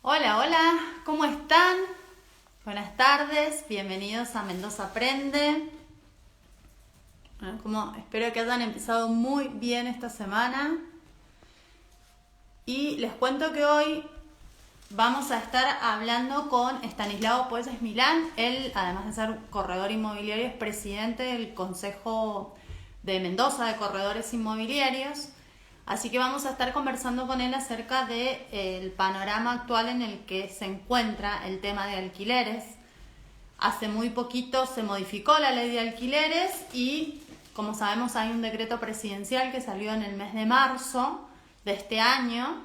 Hola, hola, ¿cómo están? Buenas tardes, bienvenidos a Mendoza Aprende. Espero que hayan empezado muy bien esta semana. Y les cuento que hoy vamos a estar hablando con Estanislao Puelles Milán. Él, además de ser corredor inmobiliario, es presidente del Consejo de Mendoza de Corredores Inmobiliarios. Así que vamos a estar conversando con él acerca del panorama actual en el que se encuentra el tema de alquileres. Hace muy poquito se modificó la ley de alquileres y, como sabemos, hay un decreto presidencial que salió en el mes de marzo de este año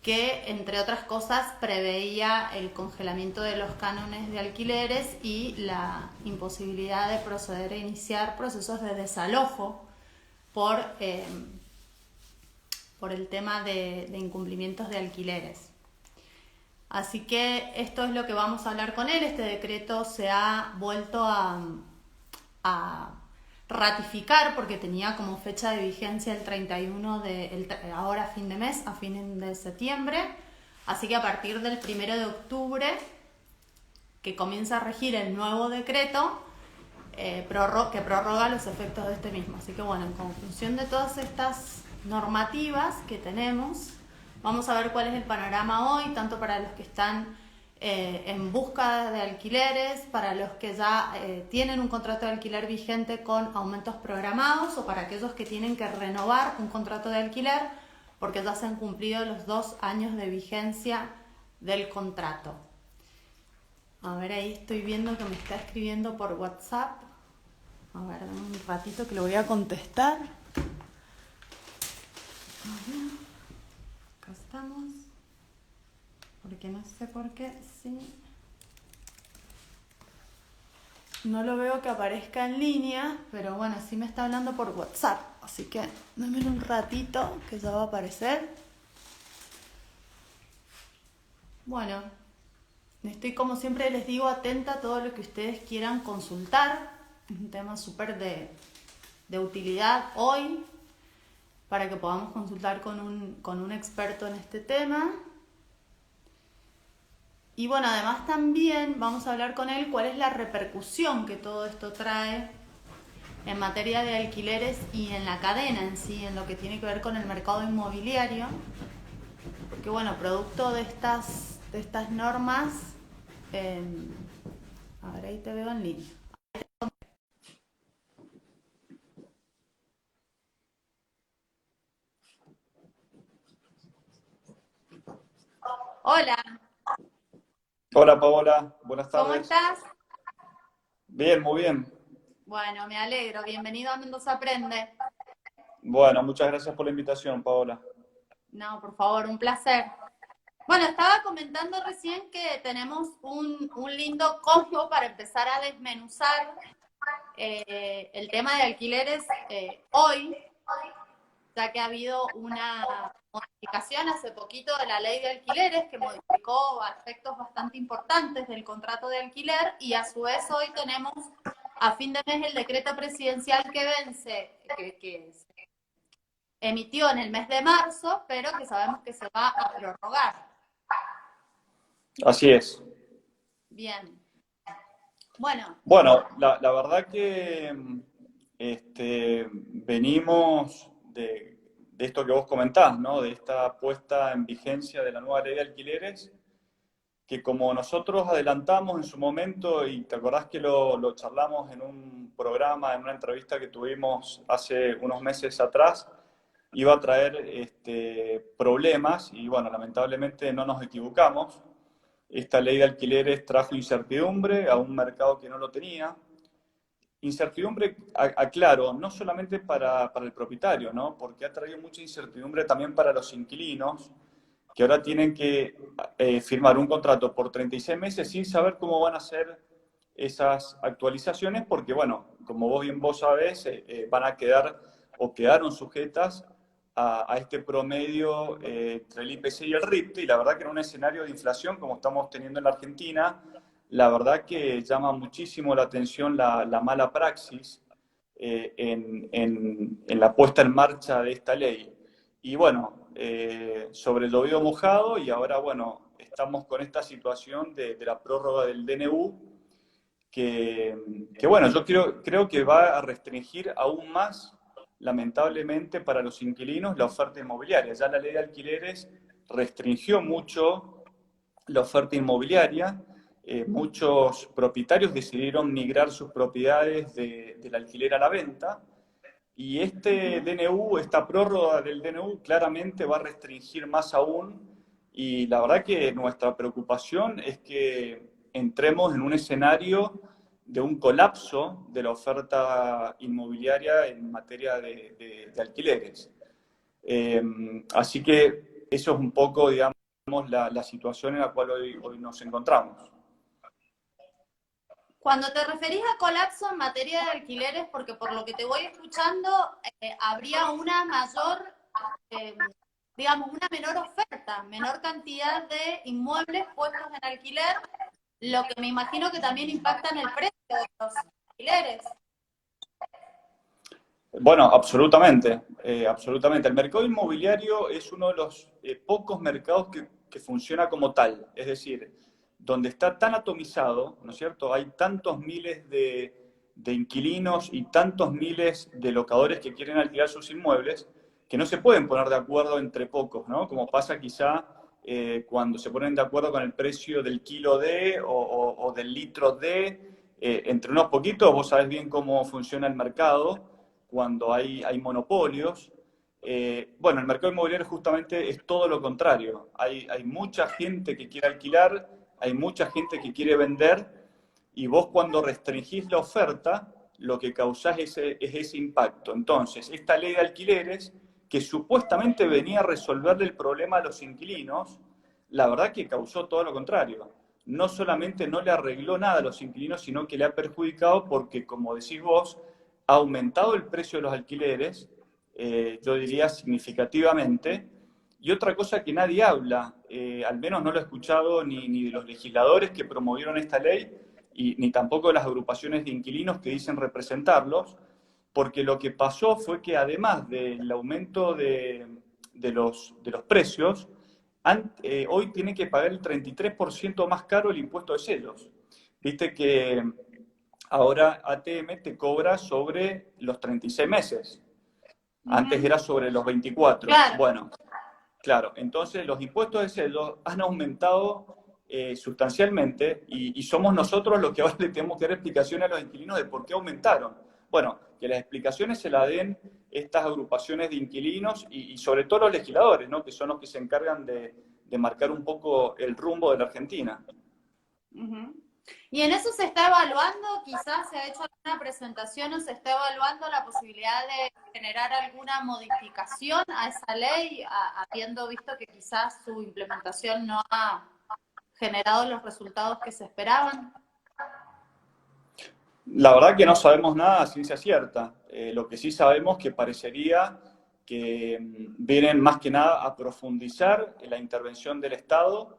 que, entre otras cosas, preveía el congelamiento de los cánones de alquileres y la imposibilidad de proceder a iniciar procesos de desalojo por el tema de incumplimientos de alquileres. Así que esto es lo que vamos a hablar con él. Este decreto se ha vuelto a ratificar porque tenía como fecha de vigencia el 31 ahora fin de mes, a fin de septiembre. Así que a partir del 1 de octubre, que comienza a regir el nuevo decreto, que prorroga los efectos de este mismo. Así que bueno, en conclusión de todas estas normativas que tenemos, vamos a ver cuál es el panorama hoy, tanto para los que están en busca de alquileres, para los que ya tienen un contrato de alquiler vigente con aumentos programados, o para aquellos que tienen que renovar un contrato de alquiler porque ya se han cumplido los 2 años de vigencia del contrato. A ver, ahí estoy viendo que me está escribiendo por WhatsApp. A ver, dame un ratito que lo voy a contestar. A ver, acá estamos. Porque no sé por qué, sí. No lo veo que aparezca en línea, pero bueno, sí me está hablando por WhatsApp. Así que dame un ratito que ya va a aparecer. Bueno, estoy, como siempre les digo, atenta a todo lo que ustedes quieran consultar. Es un tema súper de utilidad hoy, para que podamos consultar con un experto en este tema. Y bueno, además también vamos a hablar con él cuál es la repercusión que todo esto trae en materia de alquileres y en la cadena en sí, en lo que tiene que ver con el mercado inmobiliario. Porque bueno, producto de estas normas, a ver, ahí te veo en línea. Hola, Hola Paola, buenas ¿cómo tardes. estás? Bien, muy bien. Bueno, me alegro. Bienvenido a Mendoza Aprende. Bueno, muchas gracias por la invitación, Paola. No, por favor, un placer. Bueno, estaba comentando recién que tenemos un lindo combo para empezar a desmenuzar el tema de alquileres hoy, ya que ha habido una modificación hace poquito de la ley de alquileres que modificó aspectos bastante importantes del contrato de alquiler, y a su vez hoy tenemos a fin de mes el decreto presidencial que vence, que se emitió en el mes de marzo, pero que sabemos que se va a prorrogar. Así es. Bien. Bueno, Bueno, la verdad que venimos de esto que vos comentás, ¿no? De esta puesta en vigencia de la nueva ley de alquileres, que como nosotros adelantamos en su momento, y te acordás que lo charlamos en un programa, en una entrevista que tuvimos hace unos meses atrás, iba a traer problemas y bueno, lamentablemente no nos equivocamos. Esta ley de alquileres trajo incertidumbre a un mercado que no lo tenía. Incertidumbre, aclaro, no solamente para el propietario, ¿no? Porque ha traído mucha incertidumbre también para los inquilinos, que ahora tienen que firmar un contrato por 36 meses sin saber cómo van a ser esas actualizaciones, porque, bueno, como vos sabés, van a quedar o quedaron sujetas a este promedio entre el IPC y el RIPTE, y la verdad que en un escenario de inflación como estamos teniendo en la Argentina, la verdad que llama muchísimo la atención la mala praxis en la puesta en marcha de esta ley. Y bueno, sobre el llovido mojado, y ahora, bueno, estamos con esta situación de la prórroga del DNU, que bueno, yo creo que va a restringir aún más, lamentablemente, para los inquilinos la oferta inmobiliaria. Ya la ley de alquileres restringió mucho la oferta inmobiliaria. Muchos propietarios decidieron migrar sus propiedades del alquiler a la venta, y este DNU, esta prórroga del DNU, claramente va a restringir más aún, y la verdad que nuestra preocupación es que entremos en un escenario de un colapso de la oferta inmobiliaria en materia de alquileres. Así que eso es un poco, digamos, la situación en la cual hoy nos encontramos. Cuando te referís a colapso en materia de alquileres, porque por lo que te voy escuchando, habría una mayor, eh, digamos, una menor oferta, menor cantidad de inmuebles puestos en alquiler, lo que me imagino que también impacta en el precio de los alquileres. Bueno, absolutamente, absolutamente. El mercado inmobiliario es uno de los pocos mercados que funciona como tal, es decir, donde está tan atomizado, ¿no es cierto? Hay tantos miles de inquilinos y tantos miles de locadores que quieren alquilar sus inmuebles, que no se pueden poner de acuerdo entre pocos, ¿no? Como pasa quizá cuando se ponen de acuerdo con el precio del kilo de o del litro de, entre unos poquitos. Vos sabés bien cómo funciona el mercado cuando hay monopolios. Bueno, el mercado inmobiliario justamente es todo lo contrario. Hay mucha gente que quiere alquilar, hay mucha gente que quiere vender, y vos cuando restringís la oferta, lo que causás es ese impacto. Entonces, esta ley de alquileres, que supuestamente venía a resolverle el problema a los inquilinos, la verdad que causó todo lo contrario. No solamente no le arregló nada a los inquilinos, sino que le ha perjudicado porque, como decís vos, ha aumentado el precio de los alquileres, yo diría significativamente. Y otra cosa que nadie habla, al menos no lo he escuchado ni de los legisladores que promovieron esta ley, ni tampoco de las agrupaciones de inquilinos que dicen representarlos, porque lo que pasó fue que además del aumento de los precios, hoy tienen que pagar el 33% más caro el impuesto de celos. Viste que ahora ATM te cobra sobre los 36 meses. Antes era sobre los 24. Claro. Bueno, claro, entonces los impuestos de celos han aumentado sustancialmente, y somos nosotros los que ahora le tenemos que dar explicaciones a los inquilinos de por qué aumentaron. Bueno, que las explicaciones se las den estas agrupaciones de inquilinos y sobre todo los legisladores, ¿no? Que son los que se encargan de marcar un poco el rumbo de la Argentina. Uh-huh. Y en eso se está evaluando, quizás se ha hecho alguna presentación o se está evaluando la posibilidad de generar alguna modificación a esa ley, habiendo visto que quizás su implementación no ha generado los resultados que se esperaban. La verdad que no sabemos nada a ciencia cierta. Lo que sí sabemos que parecería que vienen más que nada a profundizar en la intervención del Estado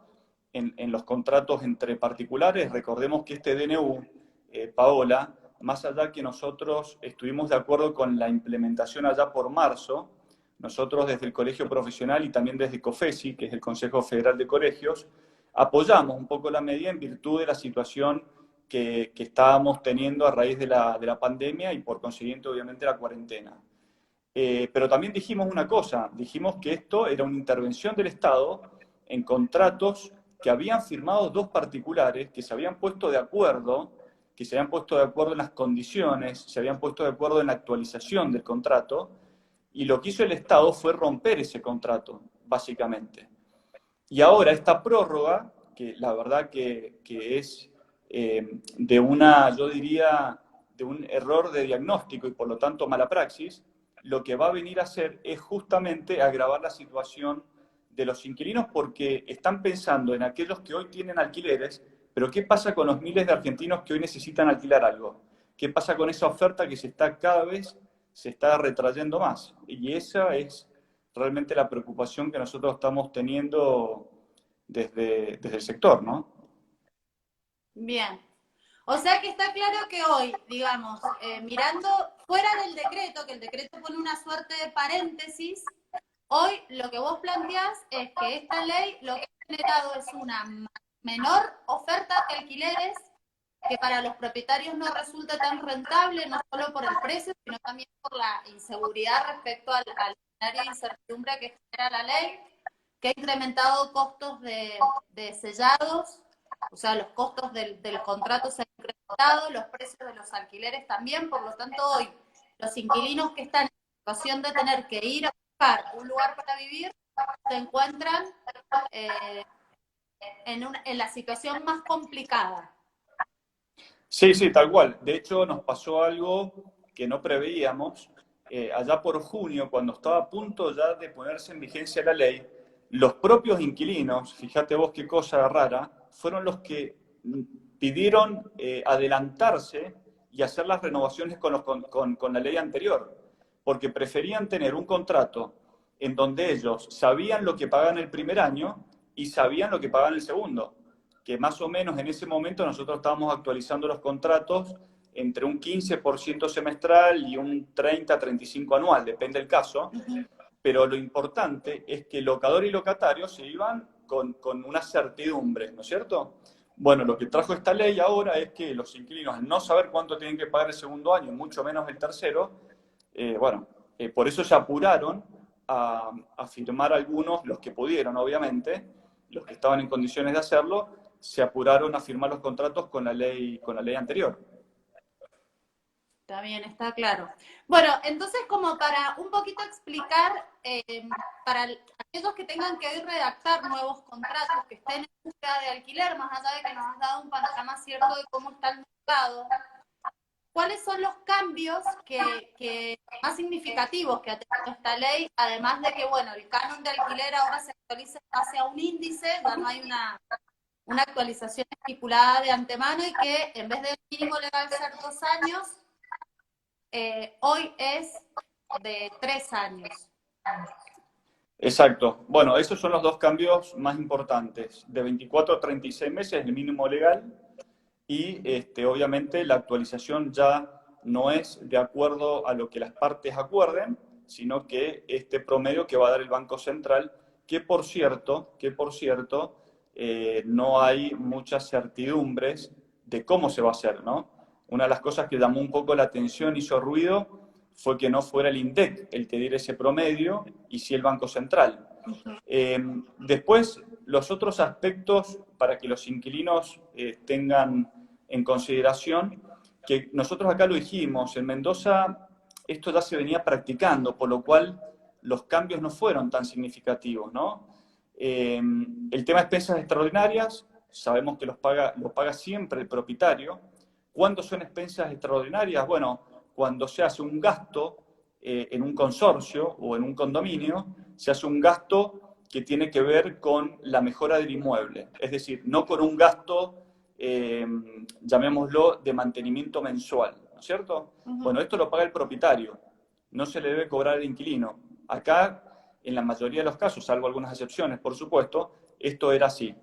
en los contratos entre particulares. Recordemos que este DNU, Paola, más allá que nosotros estuvimos de acuerdo con la implementación allá por marzo, nosotros desde el Colegio Profesional y también desde COFESI, que es el Consejo Federal de Colegios, apoyamos un poco la medida en virtud de la situación que estábamos teniendo a raíz de la pandemia y por consiguiente obviamente la cuarentena. Pero también dijimos una cosa, dijimos que esto era una intervención del Estado en contratos que habían firmado dos particulares, que se habían puesto de acuerdo, en las condiciones, se habían puesto de acuerdo en la actualización del contrato, y lo que hizo el Estado fue romper ese contrato, básicamente. Y ahora esta prórroga, que la verdad que es yo diría, de un error de diagnóstico y por lo tanto mala praxis, lo que va a venir a hacer es justamente agravar la situación de los inquilinos, porque están pensando en aquellos que hoy tienen alquileres, pero ¿qué pasa con los miles de argentinos que hoy necesitan alquilar algo? ¿Qué pasa con esa oferta que cada vez se está retrayendo más? Y esa es realmente la preocupación que nosotros estamos teniendo desde el sector, ¿no? Bien. O sea que está claro que hoy, digamos, mirando fuera del decreto, que el decreto pone una suerte de paréntesis, hoy lo que vos planteás es que esta ley lo que generado es una menor oferta de alquileres, que para los propietarios no resulta tan rentable, no solo por el precio, sino también por la inseguridad respecto al escenario de incertidumbre que genera la ley, que ha incrementado costos de sellados, o sea, los costos del contrato se han incrementado, los precios de los alquileres también, por lo tanto hoy los inquilinos que están en situación de tener que ir a buscar un lugar para vivir se encuentran en la situación más complicada. Sí, sí, tal cual. De hecho, nos pasó algo que no preveíamos. Allá por junio, cuando estaba a punto ya de ponerse en vigencia la ley, los propios inquilinos, fíjate vos qué cosa rara, fueron los que pidieron adelantarse y hacer las renovaciones con la ley anterior, porque preferían tener un contrato en donde ellos sabían lo que pagaban el primer año y sabían lo que pagaban el segundo, que más o menos en ese momento nosotros estábamos actualizando los contratos entre un 15% semestral y un 30-35% anual, depende del caso, pero lo importante es que locador y locatario se iban con una certidumbre, ¿no es cierto? Bueno, lo que trajo esta ley ahora es que los inquilinos, al no saber cuánto tienen que pagar el segundo año, mucho menos el tercero, por eso se apuraron a firmar algunos, los que pudieron, obviamente, los que estaban en condiciones de hacerlo, se apuraron a firmar los contratos con la ley anterior. Está bien, está claro. Bueno, entonces como para un poquito explicar, para aquellos que tengan que redactar nuevos contratos, que estén en búsqueda de alquiler, más allá de que nos has dado un panorama cierto de cómo está el mercado, ¿cuáles son los cambios que más significativos que ha tenido esta ley? Además de que, bueno, el canon de alquiler ahora se actualiza hacia un índice, ya no hay una actualización estipulada de antemano y que en vez del mínimo legal ser 2 años, hoy es de 3 años. Exacto. Bueno, esos son los dos cambios más importantes. De 24 a 36 meses el mínimo legal y obviamente la actualización ya no es de acuerdo a lo que las partes acuerden, sino que este promedio que va a dar el Banco Central, que por cierto, no hay muchas certidumbres de cómo se va a hacer, ¿no? Una de las cosas que llamó un poco la atención, hizo ruido, fue que no fuera el INDEC el que diera ese promedio y sí el Banco Central. Después, los otros aspectos para que los inquilinos tengan en consideración, que nosotros acá lo dijimos, en Mendoza esto ya se venía practicando, por lo cual los cambios no fueron tan significativos, ¿no? El tema de expensas extraordinarias, sabemos que lo paga siempre el propietario. ¿Cuándo son expensas extraordinarias? Bueno, cuando se hace un gasto en un consorcio o en un condominio, se hace un gasto que tiene que ver con la mejora del inmueble, es decir, no con un gasto, llamémoslo, de mantenimiento mensual, ¿no es cierto? Bueno, esto lo paga el propietario, no se le debe cobrar al inquilino. Acá, en la mayoría de los casos, salvo algunas excepciones, por supuesto, esto era así.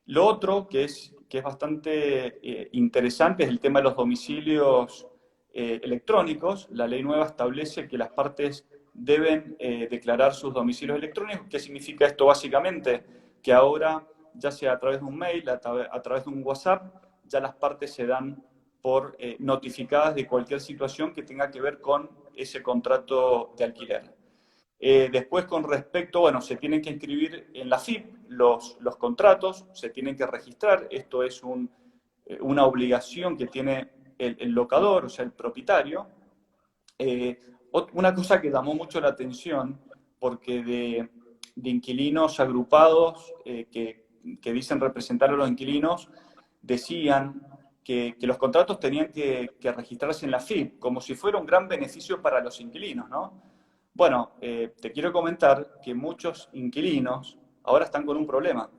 Lo otro que es bastante interesante es el tema de los domicilios electrónicos. La ley nueva establece que las partes deben declarar sus domicilios electrónicos. ¿Qué significa esto básicamente? Que ahora, ya sea a través de un mail, a través de un WhatsApp, ya las partes se dan por notificadas de cualquier situación que tenga que ver con ese contrato de alquiler. Después, con respecto, bueno, se tienen que inscribir en la AFIP los contratos, se tienen que registrar. Esto es una obligación que tiene el locador, o sea, el propietario. Una cosa que llamó mucho la atención, porque de inquilinos agrupados que dicen representar a los inquilinos, decían que los contratos tenían que registrarse en la AFIP, como si fuera un gran beneficio para los inquilinos, ¿no? Bueno, te quiero comentar que muchos inquilinos ahora están con un problema,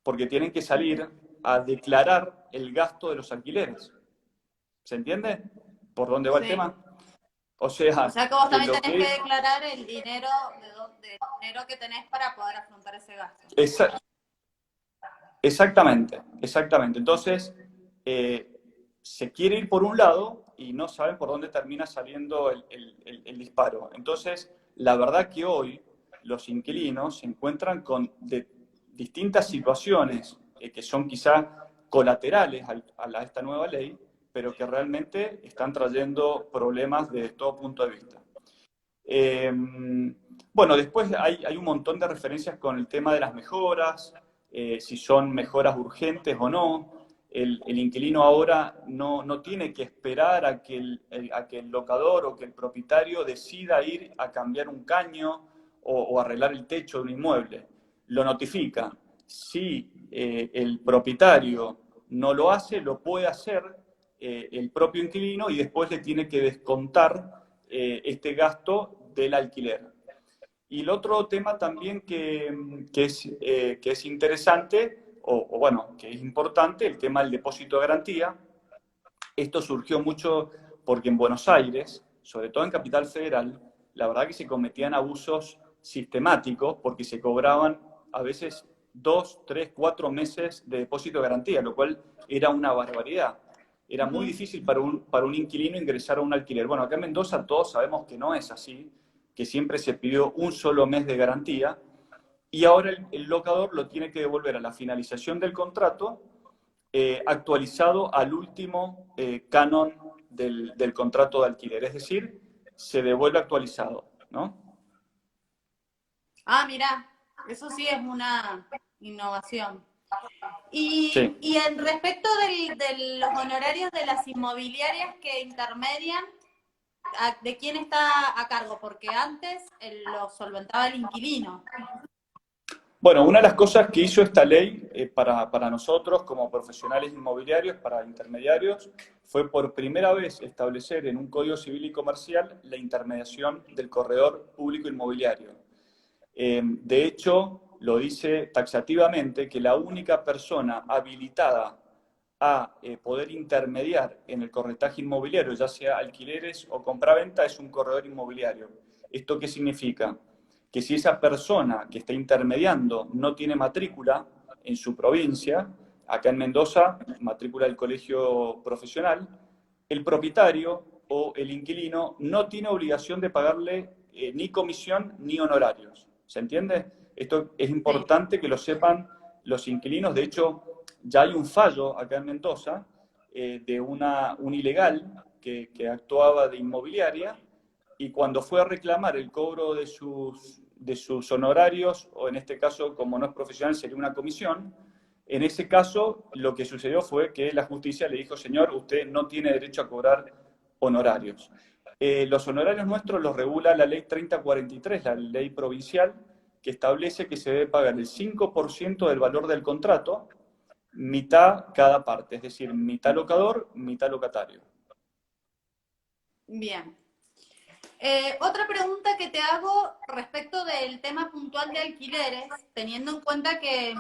porque tienen que salir a declarar el gasto de los alquileres. ¿Se entiende por dónde va el tema? O sea que vos también tenés que que declarar el dinero, del dinero que tenés para poder afrontar ese gasto. Exactamente. Entonces, se quiere ir por un lado y no saben por dónde termina saliendo el disparo. Entonces, la verdad que hoy los inquilinos se encuentran con distintas situaciones que son quizá colaterales a esta nueva ley, pero que realmente están trayendo problemas desde todo punto de vista. Bueno, después hay un montón de referencias con el tema de las mejoras, si son mejoras urgentes o no. El inquilino ahora no tiene que esperar a que el locador o que el propietario decida ir a cambiar un caño o arreglar el techo de un inmueble. Lo notifica. Si el propietario no lo hace, lo puede hacer el propio inquilino y después le tiene que descontar este gasto del alquiler. Y el otro tema también que es interesante, bueno, que es importante, el tema del depósito de garantía. Esto surgió mucho porque en Buenos Aires, sobre todo en Capital Federal, la verdad que se cometían abusos sistemáticos porque se cobraban a veces 2, 3, 4 meses de depósito de garantía, lo cual era una barbaridad. Era muy difícil para un inquilino ingresar a un alquiler. Bueno, acá en Mendoza todos sabemos que no es así, que siempre se pidió un solo mes de garantía y ahora el locador lo tiene que devolver a la finalización del contrato actualizado al último canon del contrato de alquiler, es decir, se devuelve actualizado, ¿no? Ah, mira, eso sí es una innovación. Sí. Y en respecto de los honorarios de las inmobiliarias que intermedian, ¿de quién está a cargo? Porque antes lo solventaba el inquilino. Bueno, una de las cosas que hizo esta ley para nosotros como profesionales inmobiliarios, para intermediarios, fue por primera vez establecer en un Código Civil y Comercial la intermediación del corredor público inmobiliario. De hecho, lo dice taxativamente que la única persona habilitada a poder intermediar en el corretaje inmobiliario, ya sea alquileres o compraventa, es un corredor inmobiliario. ¿Esto qué significa? Que si esa persona que está intermediando no tiene matrícula en su provincia, acá en Mendoza, matrícula del colegio profesional, el propietario o el inquilino no tiene obligación de pagarle ni comisión ni honorarios. ¿Se entiende? Esto es Sí. importante que lo sepan los inquilinos. De hecho, ya hay un fallo acá en Mendoza de un ilegal que actuaba de inmobiliaria y cuando fue a reclamar el cobro de sus honorarios, o en este caso, como no es profesional, sería una comisión, en ese caso lo que sucedió fue que la justicia le dijo, señor, usted no tiene derecho a cobrar honorarios. Los honorarios nuestros los regula la ley 3043, la ley provincial, que establece que se debe pagar el 5% del valor del contrato, mitad cada parte, es decir, mitad locador, mitad locatario. Bien. Otra pregunta que te hago respecto del tema puntual de alquileres, teniendo en cuenta que,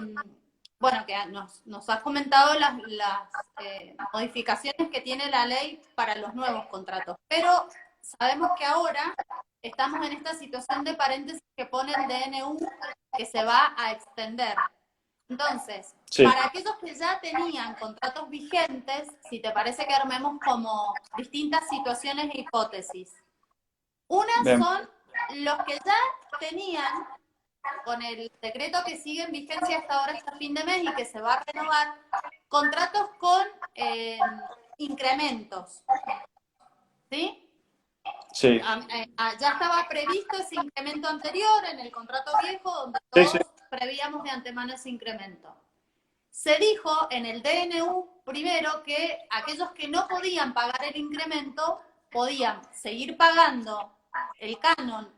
bueno, que nos has comentado las modificaciones que tiene la ley para los nuevos contratos, pero sabemos que ahora estamos en esta situación de paréntesis que pone el DNU que se va a extender. Entonces, Sí. para aquellos que ya tenían contratos vigentes, si te parece que armemos como distintas situaciones e hipótesis. Unas Bien. son los que ya tenían, con el decreto que sigue en vigencia hasta ahora, hasta fin de mes y que se va a renovar, contratos con incrementos. ¿Sí? Sí. Ya estaba previsto ese incremento anterior en el contrato viejo, donde Sí, todos sí. prevíamos de antemano ese incremento. Se dijo en el DNU primero que aquellos que no podían pagar el incremento podían seguir pagando el canon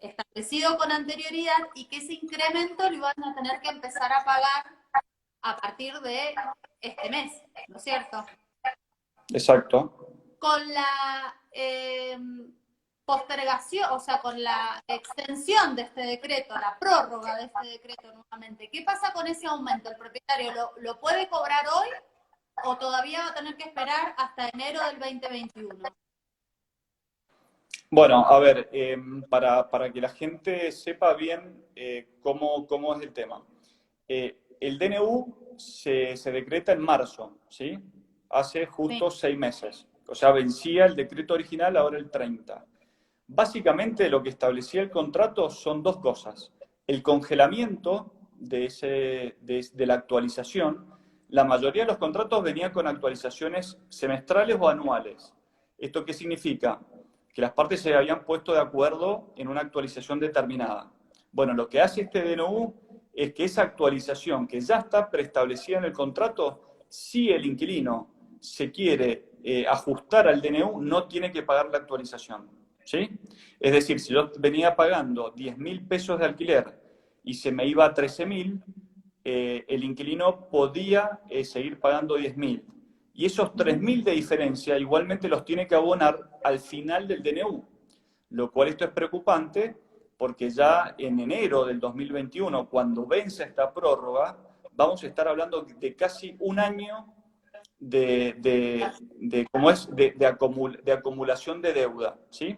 establecido con anterioridad y que ese incremento lo iban a tener que empezar a pagar a partir de este mes, ¿no es cierto? Exacto. Con la postergación, o sea, con la extensión de este decreto, la prórroga de este decreto nuevamente, ¿qué pasa con ese aumento? ¿El propietario lo puede cobrar hoy o todavía va a tener que esperar hasta enero del 2021? Bueno, a ver, para que la gente sepa bien cómo es el tema. El DNU se decreta en marzo, ¿sí? Hace Sí. justo 6 meses. O sea, vencía el decreto original ahora el 30. Básicamente lo que establecía el contrato son dos cosas. El congelamiento de la actualización, la mayoría de los contratos venían con actualizaciones semestrales o anuales. ¿Esto qué significa? Que las partes se habían puesto de acuerdo en una actualización determinada. Bueno, lo que hace este DNU es que esa actualización que ya está preestablecida en el contrato, si el inquilino se quiere ajustar al DNU, no tiene que pagar la actualización. ¿Sí? Es decir, si yo venía pagando 10.000 pesos de alquiler y se me iba a 13.000, el inquilino podía seguir pagando 10.000. Y esos 3.000 de diferencia igualmente los tiene que abonar al final del DNU, lo cual esto es preocupante porque ya en enero del 2021, cuando vence esta prórroga, vamos a estar hablando de casi un año de acumulación de deuda, ¿sí?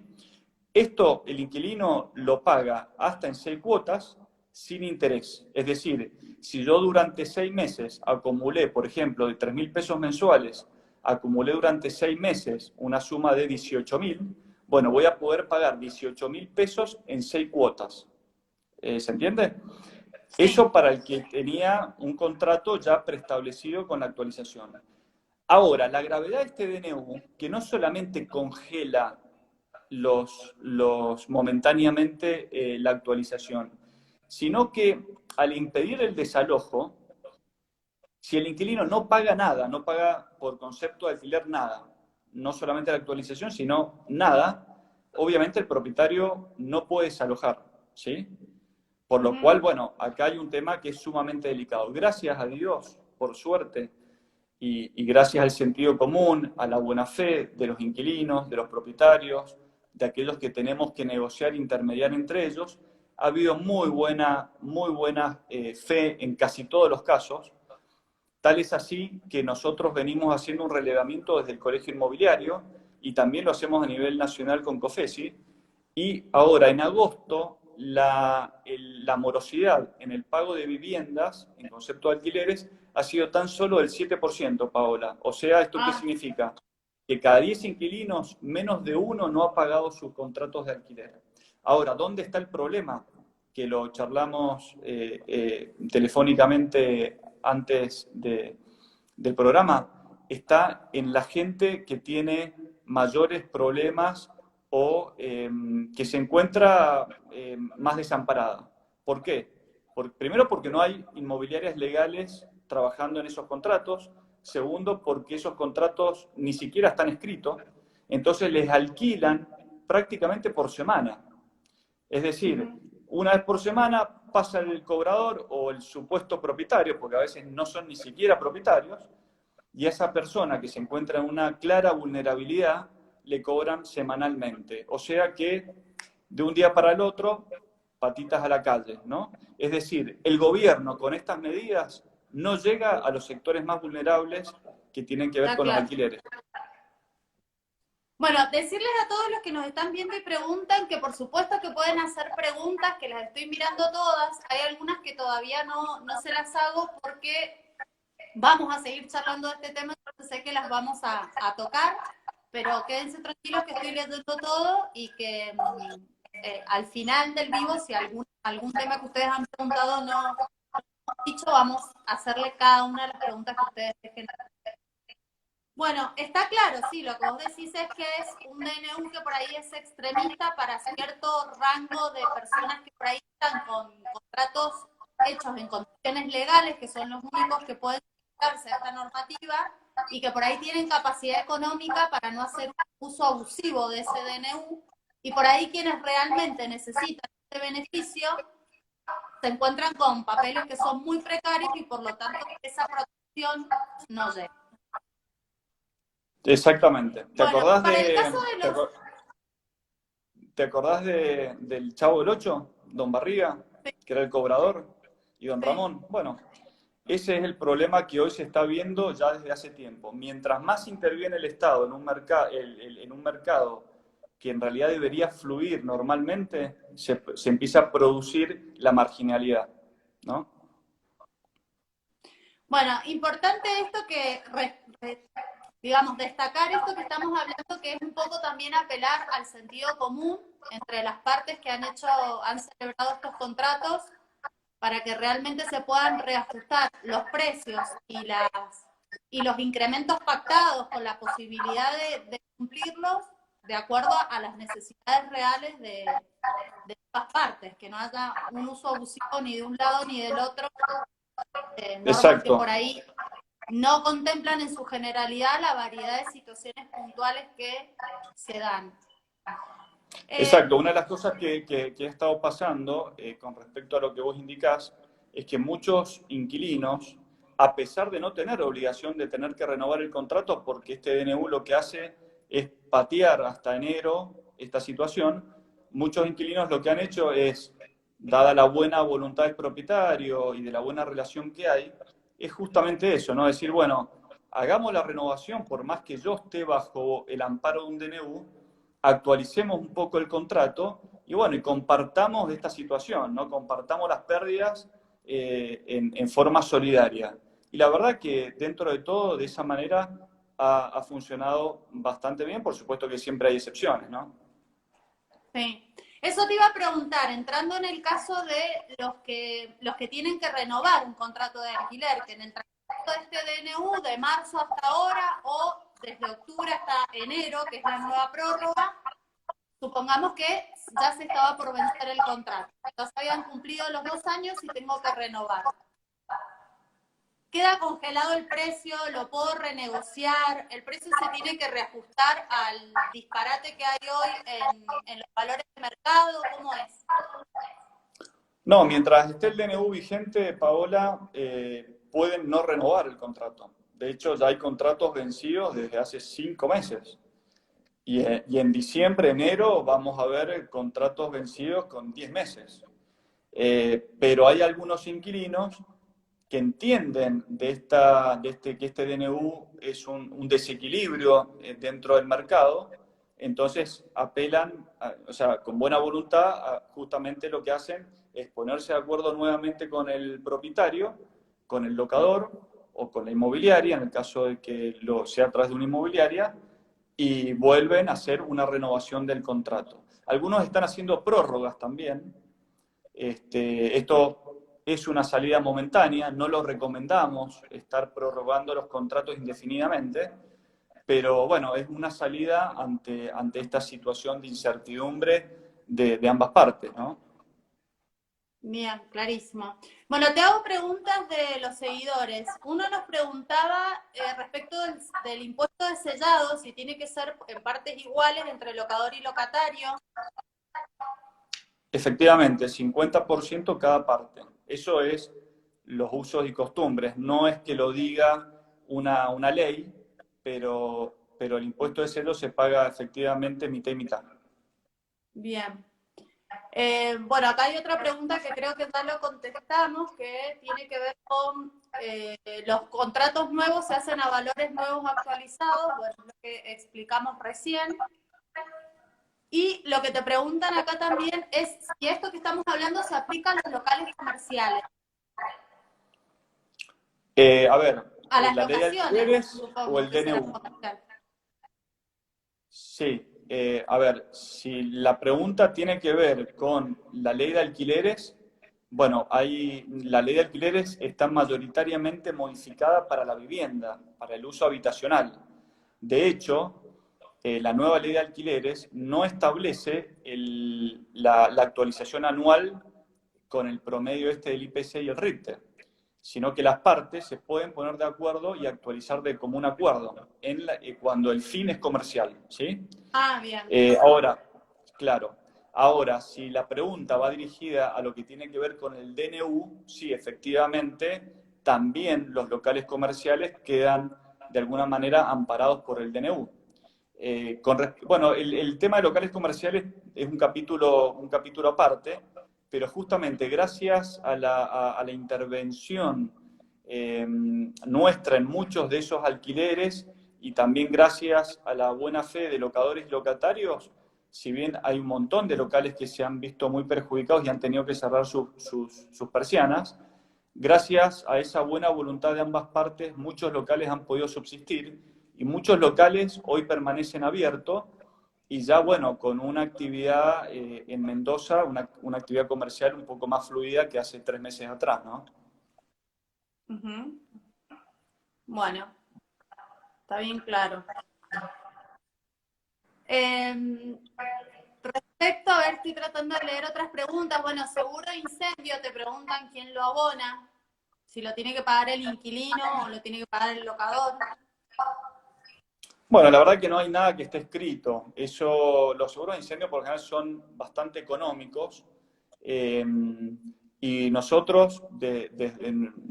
Esto el inquilino lo paga hasta en 6 cuotas sin interés. Es decir, si yo durante 6 meses acumulé, por ejemplo, de 3.000 pesos mensuales, acumulé durante 6 meses una suma de 18.000, bueno, voy a poder pagar 18.000 pesos en 6 cuotas. ¿Se entiende? Sí. Eso para el que tenía un contrato ya preestablecido con la actualización. Ahora, la gravedad de este DNU, que no solamente congela momentáneamente la actualización, sino que al impedir el desalojo, si el inquilino no paga nada, no paga por concepto de alquiler nada, no solamente la actualización, sino nada, obviamente el propietario no puede desalojar, ¿sí? Por lo cual, bueno, acá hay un tema que es sumamente delicado. Gracias a Dios, por suerte, y gracias al sentido común, a la buena fe de los inquilinos, de los propietarios, de aquellos que tenemos que negociar e intermediar entre ellos, ha habido muy buena fe en casi todos los casos. Tal es así que nosotros venimos haciendo un relevamiento desde el Colegio Inmobiliario y también lo hacemos a nivel nacional con COFESI. Y ahora, en agosto, la morosidad en el pago de viviendas, en concepto de alquileres, ha sido tan solo del 7%, Paola. O sea, ¿esto qué significa? Que cada 10 inquilinos, menos de uno no ha pagado sus contratos de alquiler. Ahora, ¿dónde está el problema? Que lo charlamos telefónicamente antes del programa, está en la gente que tiene mayores problemas o que se encuentra más desamparada. ¿Por qué? Primero, porque no hay inmobiliarias legales trabajando en esos contratos. Segundo, porque esos contratos ni siquiera están escritos. Entonces les alquilan prácticamente por semana. Es decir, una vez por semana pasa el cobrador o el supuesto propietario, porque a veces no son ni siquiera propietarios, y a esa persona que se encuentra en una clara vulnerabilidad le cobran semanalmente. O sea que de un día para el otro, patitas a la calle, ¿no? Es decir, el gobierno con estas medidas no llega a los sectores más vulnerables que tienen que ver con los alquileres. Bueno, decirles a todos los que nos están viendo y preguntan que por supuesto que pueden hacer preguntas, que las estoy mirando todas. Hay algunas que todavía no se las hago porque vamos a seguir charlando de este tema, entonces sé que las vamos a tocar, pero quédense tranquilos que estoy leyendo todo y que al final del vivo, si algún tema que ustedes han preguntado no dicho, vamos a hacerle cada una de las preguntas que ustedes dejen. Bueno, está claro, sí, lo que vos decís es que es un DNU que por ahí es extremista para cierto rango de personas que por ahí están con contratos hechos en condiciones legales, que son los únicos que pueden aplicarse a esta normativa, y que por ahí tienen capacidad económica para no hacer uso abusivo de ese DNU, y por ahí quienes realmente necesitan este beneficio se encuentran con papeles que son muy precarios y por lo tanto esa protección no llega. Exactamente. ¿Te Bueno, acordás para el caso de los... ¿Te acordás del Chavo del Ocho, don Barriga, que era el cobrador, y don Ramón? Bueno, ese es el problema que hoy se está viendo ya desde hace tiempo. Mientras más interviene el Estado en un mercado que en realidad debería fluir normalmente, se empieza a producir la marginalidad, ¿no? Bueno, importante esto que, digamos, destacar esto que estamos hablando, que es un poco también apelar al sentido común entre las partes que han celebrado estos contratos. para que realmente se puedan reajustar los precios y los incrementos pactados con la posibilidad de cumplirlos de acuerdo a las necesidades reales de ambas partes, que no haya un uso abusivo ni de un lado ni del otro, normas que por Exacto. ahí no contemplan en su generalidad la variedad de situaciones puntuales que se dan. Exacto, una de las cosas que ha estado pasando con respecto a lo que vos indicás es que muchos inquilinos, a pesar de no tener obligación de tener que renovar el contrato, porque este DNU lo que hace es patear hasta enero esta situación, muchos inquilinos lo que han hecho es, dada la buena voluntad del propietario y de la buena relación que hay, es justamente eso, ¿no? Decir, bueno, hagamos la renovación por más que yo esté bajo el amparo de un DNU, actualicemos un poco el contrato y bueno, y compartamos esta situación, ¿no? Compartamos las pérdidas en forma solidaria. Y la verdad que dentro de todo, de esa manera, ha funcionado bastante bien. Por supuesto que siempre hay excepciones, ¿no? Sí. Eso te iba a preguntar, entrando en el caso de los que tienen que renovar un contrato de alquiler, que en el transcurso de este DNU, de marzo hasta ahora, o desde octubre hasta enero, que es la nueva prórroga, supongamos que ya se estaba por vencer el contrato. Entonces habían cumplido los 2 años y tengo que renovar. Queda congelado el precio, lo puedo renegociar, el precio se tiene que reajustar al disparate que hay hoy en los valores de mercado, ¿cómo es? No, mientras esté el DNU vigente, Paola, pueden no renovar el contrato. De hecho, ya hay contratos vencidos desde hace 5 meses. Y en diciembre, enero, vamos a ver contratos vencidos con 10 meses. Pero hay algunos inquilinos que entienden que este DNU es un desequilibrio dentro del mercado, entonces apelan, o sea, con buena voluntad, justamente lo que hacen es ponerse de acuerdo nuevamente con el propietario, con el locador o con la inmobiliaria, en el caso de que lo sea a través de una inmobiliaria, y vuelven a hacer una renovación del contrato. Algunos están haciendo prórrogas también. Esto es una salida momentánea, no lo recomendamos estar prorrogando los contratos indefinidamente, pero bueno, es una salida ante esta situación de incertidumbre de ambas partes, ¿no? Bien, clarísimo. Bueno, te hago preguntas de los seguidores. Uno nos preguntaba respecto del impuesto de sellado, si tiene que ser en partes iguales entre locador y locatario. Efectivamente, 50% cada parte. Eso es los usos y costumbres. No es que lo diga una ley, pero el impuesto de celo se paga efectivamente mitad y mitad. Bien. Bueno, acá hay otra pregunta que creo que ya lo contestamos, que tiene que ver con los contratos nuevos se hacen a valores nuevos actualizados, bueno, lo que explicamos recién. Y lo que te preguntan acá también es si esto que estamos hablando se aplica a los locales comerciales, A ver, a las ¿la ley de locaciones, alquileres o supongo el que será DNU? comercial. Sí, a ver, si la pregunta tiene que ver con la ley de alquileres, bueno, la ley de alquileres está mayoritariamente modificada para la vivienda, para el uso habitacional. De hecho, la nueva ley de alquileres no establece la actualización anual con el promedio este del IPC y el RIPTE, sino que las partes se pueden poner de acuerdo y actualizar de común acuerdo cuando el fin es comercial, ¿sí? Ah, bien. Ahora, claro, ahora, si la pregunta va dirigida a lo que tiene que ver con el DNU, sí, efectivamente, también los locales comerciales quedan de alguna manera amparados por el DNU. Bueno, el tema de locales comerciales es un capítulo aparte, pero justamente gracias a la intervención nuestra en muchos de esos alquileres y también gracias a la buena fe de locadores y locatarios, si bien hay un montón de locales que se han visto muy perjudicados y han tenido que cerrar sus persianas, gracias a esa buena voluntad de ambas partes, muchos locales han podido subsistir y muchos locales hoy permanecen abiertos y ya, bueno, con una actividad en Mendoza, una actividad comercial un poco más fluida que hace 3 meses atrás, ¿no? Ujú. Bueno, está bien claro. Eh, Respecto, a ver, estoy tratando de leer otras preguntas. Bueno, seguro de incendio, te preguntan quién lo abona, si lo tiene que pagar el inquilino o lo tiene que pagar el locador. Bueno, la verdad que no hay nada que esté escrito. Eso, los seguros de incendio por lo general son bastante económicos. eh, y nosotros,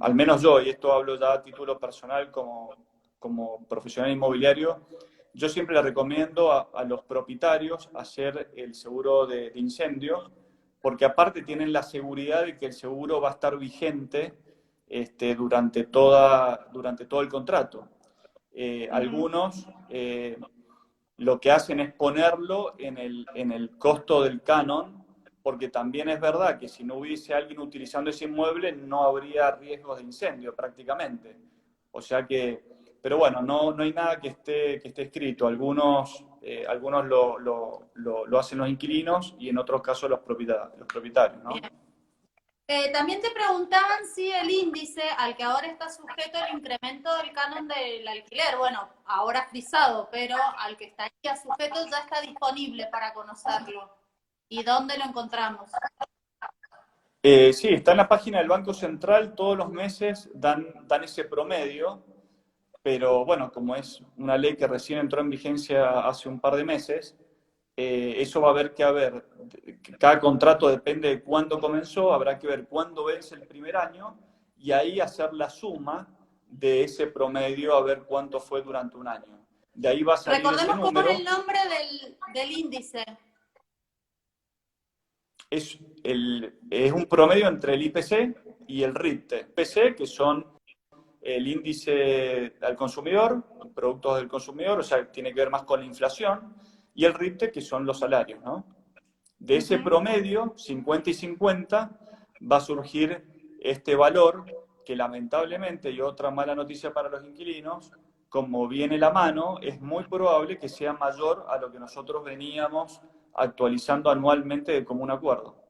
al menos yo, y esto hablo ya a título personal como profesional inmobiliario, yo siempre le recomiendo a los propietarios hacer el seguro de incendio, porque aparte tienen la seguridad de que el seguro va a estar vigente durante todo el contrato. Ujú. Algunos lo que hacen es ponerlo en el costo del canon, porque también es verdad que si no hubiese alguien utilizando ese inmueble no habría riesgos de incendio prácticamente. O sea que, pero bueno, no hay nada que esté escrito. Algunos lo hacen los inquilinos y en otros casos los propietarios, ¿no? Bien. También te preguntaban si el índice al que ahora está sujeto el incremento del canon del alquiler, bueno, ahora frisado, pero al que estaría sujeto ya está disponible para conocerlo. ¿Y dónde lo encontramos? Sí, está en la página del Banco Central, todos los meses dan ese promedio, pero bueno, como es una ley que recién entró en vigencia hace un par de meses, eso va a haber que ver, cada contrato depende de cuándo comenzó, habrá que ver cuándo vence el primer año y ahí hacer la suma de ese promedio a ver cuánto fue durante un año. De ahí va a salir ese Recordemos cómo es el número. nombre del índice. Es un promedio entre el IPC y el RIPTE. IPC, que son el índice al consumidor, productos del consumidor, o sea, tiene que ver más con la inflación, y el RIPTE, que son los salarios, ¿no? De ese Ujú. promedio, 50 y 50, va a surgir este valor que lamentablemente, y otra mala noticia para los inquilinos, como viene la mano, es muy probable que sea mayor a lo que nosotros veníamos actualizando anualmente de común acuerdo.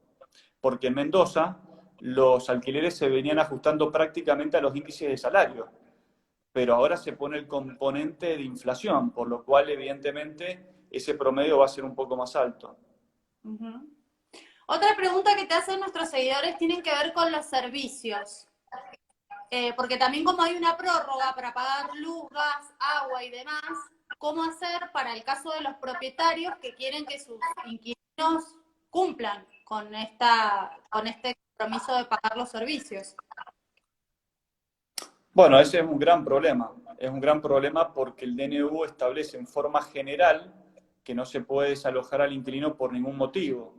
Porque en Mendoza los alquileres se venían ajustando prácticamente a los índices de salario, pero ahora se pone el componente de inflación, por lo cual evidentemente ese promedio va a ser un poco más alto. Ujú. Otra pregunta que te hacen nuestros seguidores tienen que ver con los servicios. Porque también como hay una prórroga para pagar luz, gas, agua y demás, ¿cómo hacer para el caso de los propietarios que quieren que sus inquilinos cumplan con este compromiso de pagar los servicios? Bueno, ese es un gran problema. Es un gran problema porque el DNU establece en forma general que no se puede desalojar al inquilino por ningún motivo.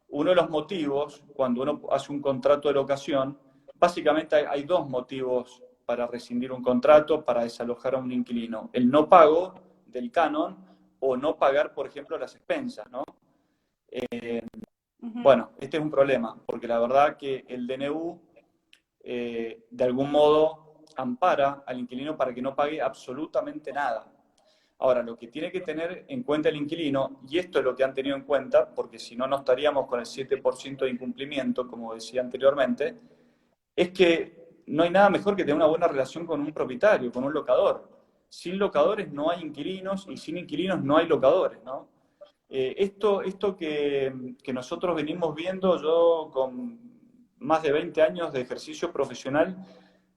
Uno de los motivos, cuando uno hace un contrato de locación, básicamente hay dos motivos para rescindir un contrato, para desalojar a un inquilino. El no pago del canon o no pagar, por ejemplo, las expensas, ¿no? Ujú. Bueno, este es un problema, porque la verdad que el DNU de algún modo ampara al inquilino para que no pague absolutamente nada. Ahora, lo que tiene que tener en cuenta el inquilino, y esto es lo que han tenido en cuenta, porque si no, no estaríamos con el 7% de incumplimiento, como decía anteriormente, es que no hay nada mejor que tener una buena relación con un propietario, con un locador. Sin locadores no hay inquilinos y sin inquilinos no hay locadores, ¿no? Esto que nosotros venimos viendo, yo con más de 20 años de ejercicio profesional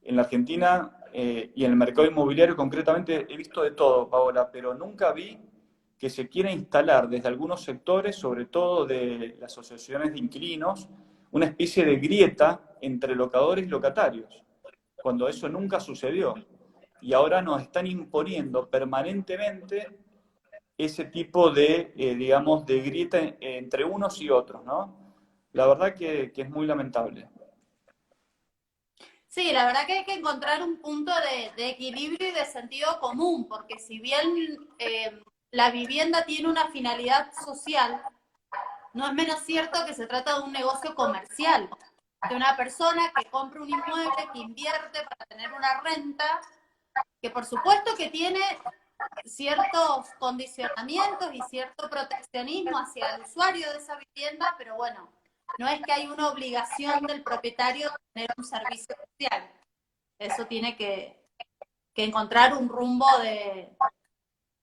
en la Argentina y en el mercado inmobiliario concretamente, he visto de todo, Paola, pero nunca vi que se quiera instalar desde algunos sectores, sobre todo de las asociaciones de inquilinos, una especie de grieta entre locadores y locatarios, cuando eso nunca sucedió. Y ahora nos están imponiendo permanentemente ese tipo digamos, de grieta entre unos y otros, ¿no? La verdad que es muy lamentable. Sí, la verdad que hay que encontrar un punto de equilibrio y de sentido común, porque si bien la vivienda tiene una finalidad social, no es menos cierto que se trata de un negocio comercial, de una persona que compra un inmueble, que invierte para tener una renta, que por supuesto que tiene ciertos condicionamientos y cierto proteccionismo hacia el usuario de esa vivienda, pero bueno, no es que hay una obligación del propietario de tener un servicio social. Eso tiene que encontrar un rumbo de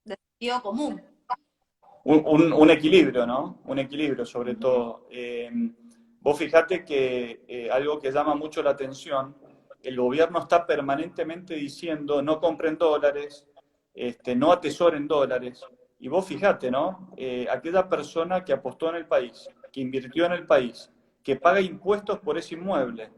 sentido común. Un equilibrio, ¿no? Un equilibrio sobre todo. Vos fijate que algo que llama mucho la atención, el gobierno está permanentemente diciendo no compren dólares, no atesoren dólares. Y vos fijate, ¿no? Aquella persona que apostó en el país, que invirtió en el país, que paga impuestos por ese inmueble,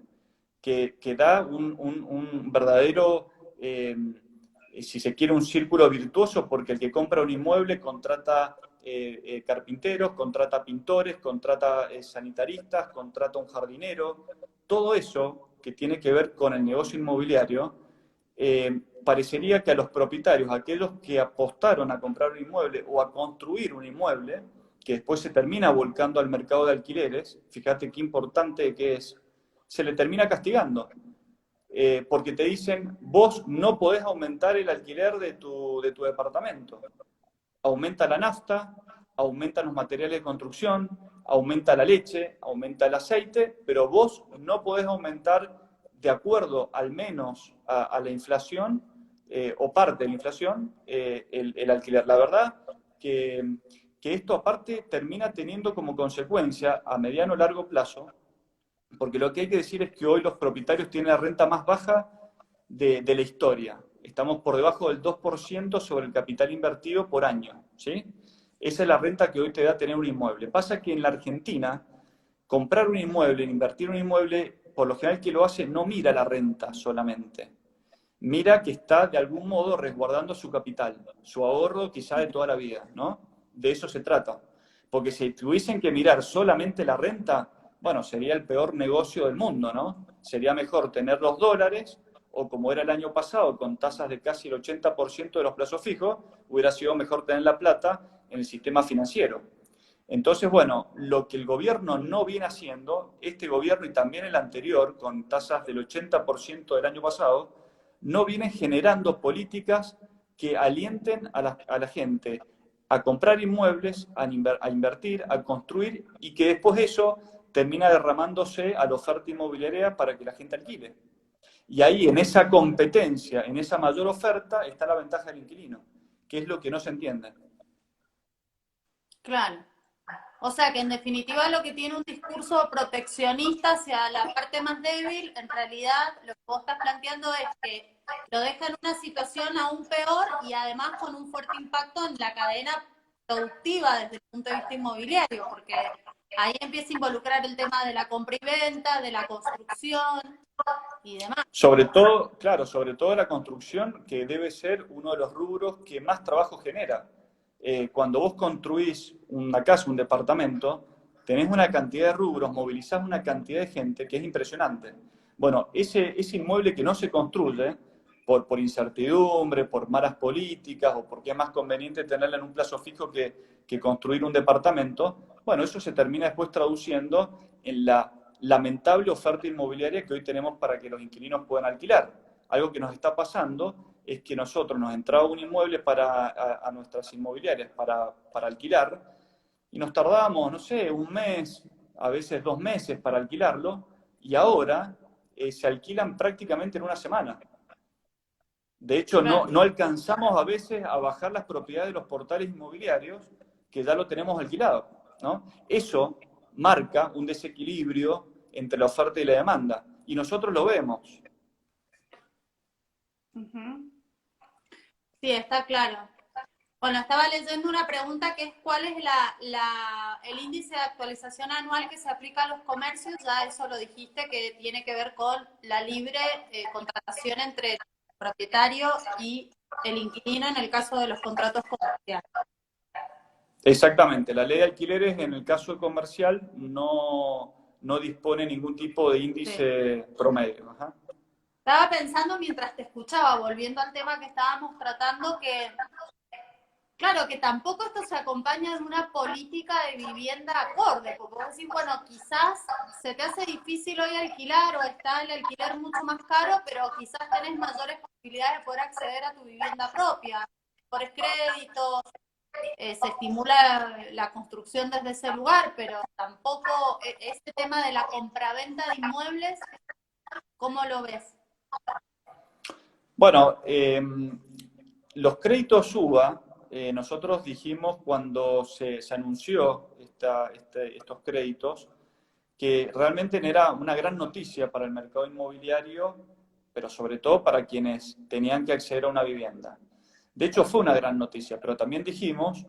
que da un verdadero, si se quiere, un círculo virtuoso, porque el que compra un inmueble contrata carpinteros, contrata pintores, contrata sanitaristas, contrata un jardinero, todo eso que tiene que ver con el negocio inmobiliario, parecería que a los propietarios, aquellos que apostaron a comprar un inmueble o a construir un inmueble, que después se termina volcando al mercado de alquileres, fíjate qué importante que es, se le termina castigando. Porque te dicen, vos no podés aumentar el alquiler de tu departamento. Aumenta la nafta, aumentan los materiales de construcción, aumenta la leche, aumenta el aceite, pero vos no podés aumentar de acuerdo al menos a la inflación o parte de la inflación el alquiler. La verdad que esto aparte termina teniendo como consecuencia a mediano o largo plazo, porque lo que hay que decir es que hoy los propietarios tienen la renta más baja de la historia. Estamos por debajo del 2% sobre el capital invertido por año, ¿sí? Esa es la renta que hoy te da tener un inmueble. Pasa que en la Argentina, comprar un inmueble, invertir un inmueble, por lo general que lo hace, no mira la renta solamente. Mira que está de algún modo resguardando su capital, su ahorro quizá de toda la vida, ¿no? De eso se trata. Porque si tuviesen que mirar solamente la renta, bueno, sería el peor negocio del mundo, ¿no? Sería mejor tener los dólares, o como era el año pasado, con tasas de casi el 80% de los plazos fijos, hubiera sido mejor tener la plata en el sistema financiero. Entonces, bueno, lo que el gobierno no viene haciendo, este gobierno y también el anterior, con tasas del 80% del año pasado, no viene generando políticas que alienten a la gente a comprar inmuebles, a invertir, a construir, y que después eso termina derramándose a la oferta inmobiliaria para que la gente alquile. Y ahí, en esa competencia, en esa mayor oferta, está la ventaja del inquilino, que es lo que no se entiende. Claro. O sea que en definitiva lo que tiene un discurso proteccionista hacia la parte más débil, en realidad lo que vos estás planteando es que lo deja en una situación aún peor y además con un fuerte impacto en la cadena productiva desde el punto de vista inmobiliario, porque ahí empieza a involucrar el tema de la compra y venta, de la construcción y demás. Sobre todo, claro, sobre todo la construcción, que debe ser uno de los rubros que más trabajo genera. Cuando vos construís una casa, un departamento, tenés una cantidad de rubros, movilizás una cantidad de gente que es impresionante. Bueno, ese inmueble que no se construye por incertidumbre, por malas políticas o porque es más conveniente tenerla en un plazo fijo que construir un departamento, bueno, eso se termina después traduciendo en la lamentable oferta inmobiliaria que hoy tenemos para que los inquilinos puedan alquilar. Algo que nos está pasando es que nosotros nos entraba un inmueble a nuestras inmobiliarias para alquilar y nos tardábamos, no sé, un mes, a veces 2 meses para alquilarlo, y ahora se alquilan prácticamente en una semana. De hecho, Claro. no alcanzamos a veces a bajar las propiedades de los portales inmobiliarios que ya lo tenemos alquilado, ¿no? Eso marca un desequilibrio entre la oferta y la demanda, y nosotros lo vemos. Uh-huh. Sí, está claro. Bueno, estaba leyendo una pregunta que es ¿cuál es el índice de actualización anual que se aplica a los comercios? Ya eso lo dijiste, que tiene que ver con la libre contratación entre el propietario y el inquilino en el caso de los contratos comerciales. Exactamente, la ley de alquileres en el caso comercial no dispone ningún tipo de Sí. índice promedio. Ajá. Estaba pensando mientras te escuchaba, volviendo al tema que estábamos tratando, que claro, que tampoco esto se acompaña de una política de vivienda acorde, porque vos decís, bueno, quizás se te hace difícil hoy alquilar o está el alquiler mucho más caro, pero quizás tenés mayores posibilidades de poder acceder a tu vivienda propia. mejores créditos, se estimula la construcción desde ese lugar, pero tampoco este tema de la compraventa de inmuebles, ¿cómo lo ves? Bueno, los créditos UBA, nosotros dijimos cuando se anunció estos créditos, que realmente era una gran noticia para el mercado inmobiliario, pero sobre todo para quienes tenían que acceder a una vivienda. De hecho, fue una gran noticia, pero también dijimos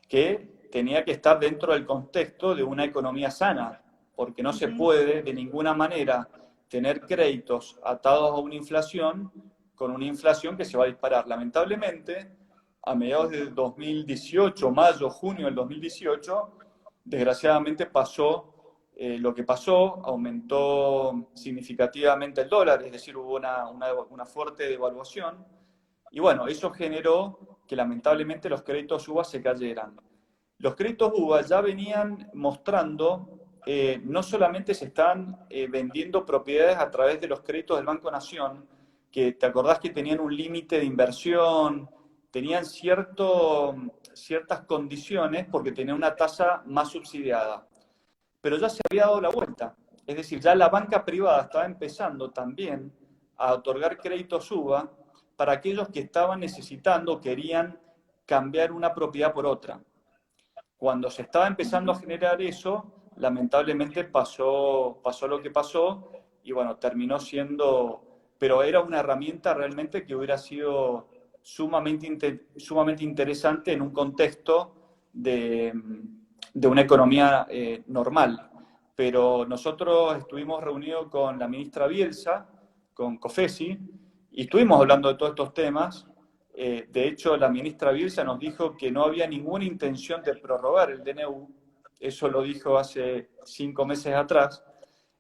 que tenía que estar dentro del contexto de una economía sana, porque no se puede de ninguna manera tener créditos atados a una inflación con una inflación que se va a disparar. Lamentablemente, a mediados de 2018, mayo, junio del 2018, desgraciadamente pasó lo que pasó, aumentó significativamente el dólar, es decir, hubo una fuerte devaluación, y bueno, eso generó que lamentablemente los créditos UVA se cayeran. Los créditos UVA ya venían mostrando, no solamente se están vendiendo propiedades a través de los créditos del Banco Nación, que te acordás que tenían un límite de inversión, tenían ciertas condiciones porque tenían una tasa más subsidiada. Pero ya se había dado la vuelta. Es decir, ya la banca privada estaba empezando también a otorgar créditos UVA para aquellos que estaban necesitando, querían cambiar una propiedad por otra. Cuando se estaba empezando a generar eso, lamentablemente pasó lo que pasó y bueno, terminó siendo, pero era una herramienta realmente que hubiera sido sumamente interesante en un contexto de una economía normal. Pero nosotros estuvimos reunidos con la ministra Bielsa, con COFESI, y estuvimos hablando de todos estos temas. De hecho, la ministra Bielsa nos dijo que no había ninguna intención de prorrogar el DNU. Eso lo dijo hace 5 meses atrás.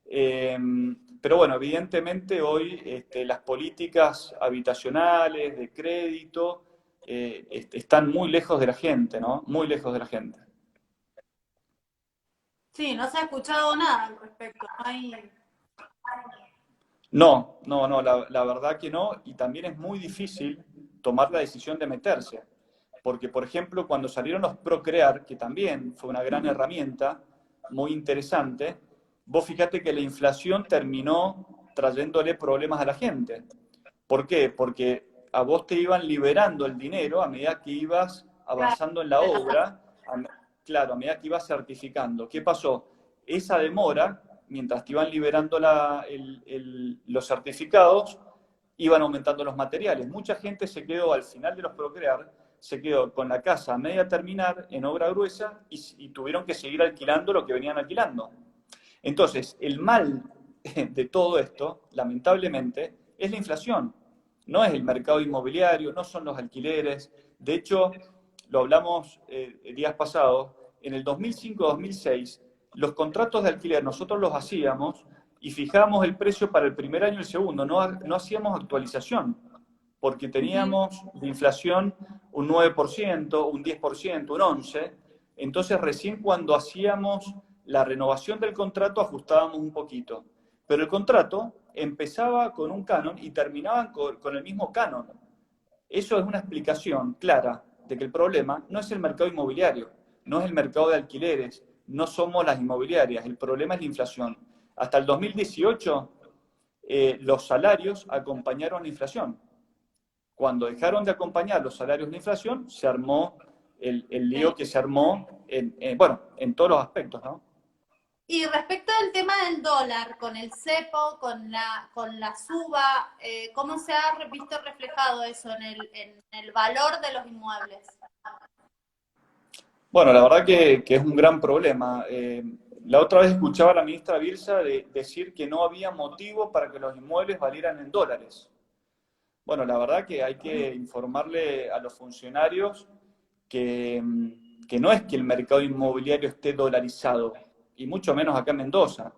Pero bueno, evidentemente hoy las políticas habitacionales, de crédito, están muy lejos de la gente, ¿no? Muy lejos de la gente. Sí, no se ha escuchado nada al respecto. No hay... No, la verdad que no, y también es muy difícil tomar la decisión de meterse, porque por ejemplo cuando salieron los Procrear, que también fue una gran herramienta, muy interesante, vos fíjate que la inflación terminó trayéndole problemas a la gente. ¿Por qué? Porque a vos te iban liberando el dinero a medida que ibas avanzando en la obra, claro, a medida que ibas certificando. ¿Qué pasó? Esa demora, mientras te iban liberando los certificados, iban aumentando los materiales. Mucha gente se quedó al final de los Procrear, se quedó con la casa a media terminar en obra gruesa y tuvieron que seguir alquilando lo que venían alquilando. Entonces, el mal de todo esto, lamentablemente, es la inflación. No es el mercado inmobiliario, no son los alquileres. De hecho, lo hablamos días pasados, en el 2005-2006, los contratos de alquiler nosotros los hacíamos y fijábamos el precio para el primer año y el segundo, no hacíamos actualización, porque teníamos de inflación un 9%, un 10%, un 11%. Entonces, recién cuando hacíamos la renovación del contrato ajustábamos un poquito. Pero el contrato empezaba con un canon y terminaba con el mismo canon. Eso es una explicación clara de que el problema no es el mercado inmobiliario, no es el mercado de alquileres, no somos las inmobiliarias, el problema es la inflación. Hasta el 2018 los salarios acompañaron la inflación. Cuando dejaron de acompañar los salarios de la inflación, se armó el lío que se armó en todos los aspectos, ¿no? Y respecto del tema del dólar, con el cepo, con la suba, ¿cómo se ha visto reflejado eso en el valor de los inmuebles? Bueno, la verdad que es un gran problema. La otra vez escuchaba a la ministra Bielsa decir que no había motivo para que los inmuebles valieran en dólares. Bueno, la verdad que hay que informarle a los funcionarios que no es que el mercado inmobiliario esté dolarizado, y mucho menos acá en Mendoza.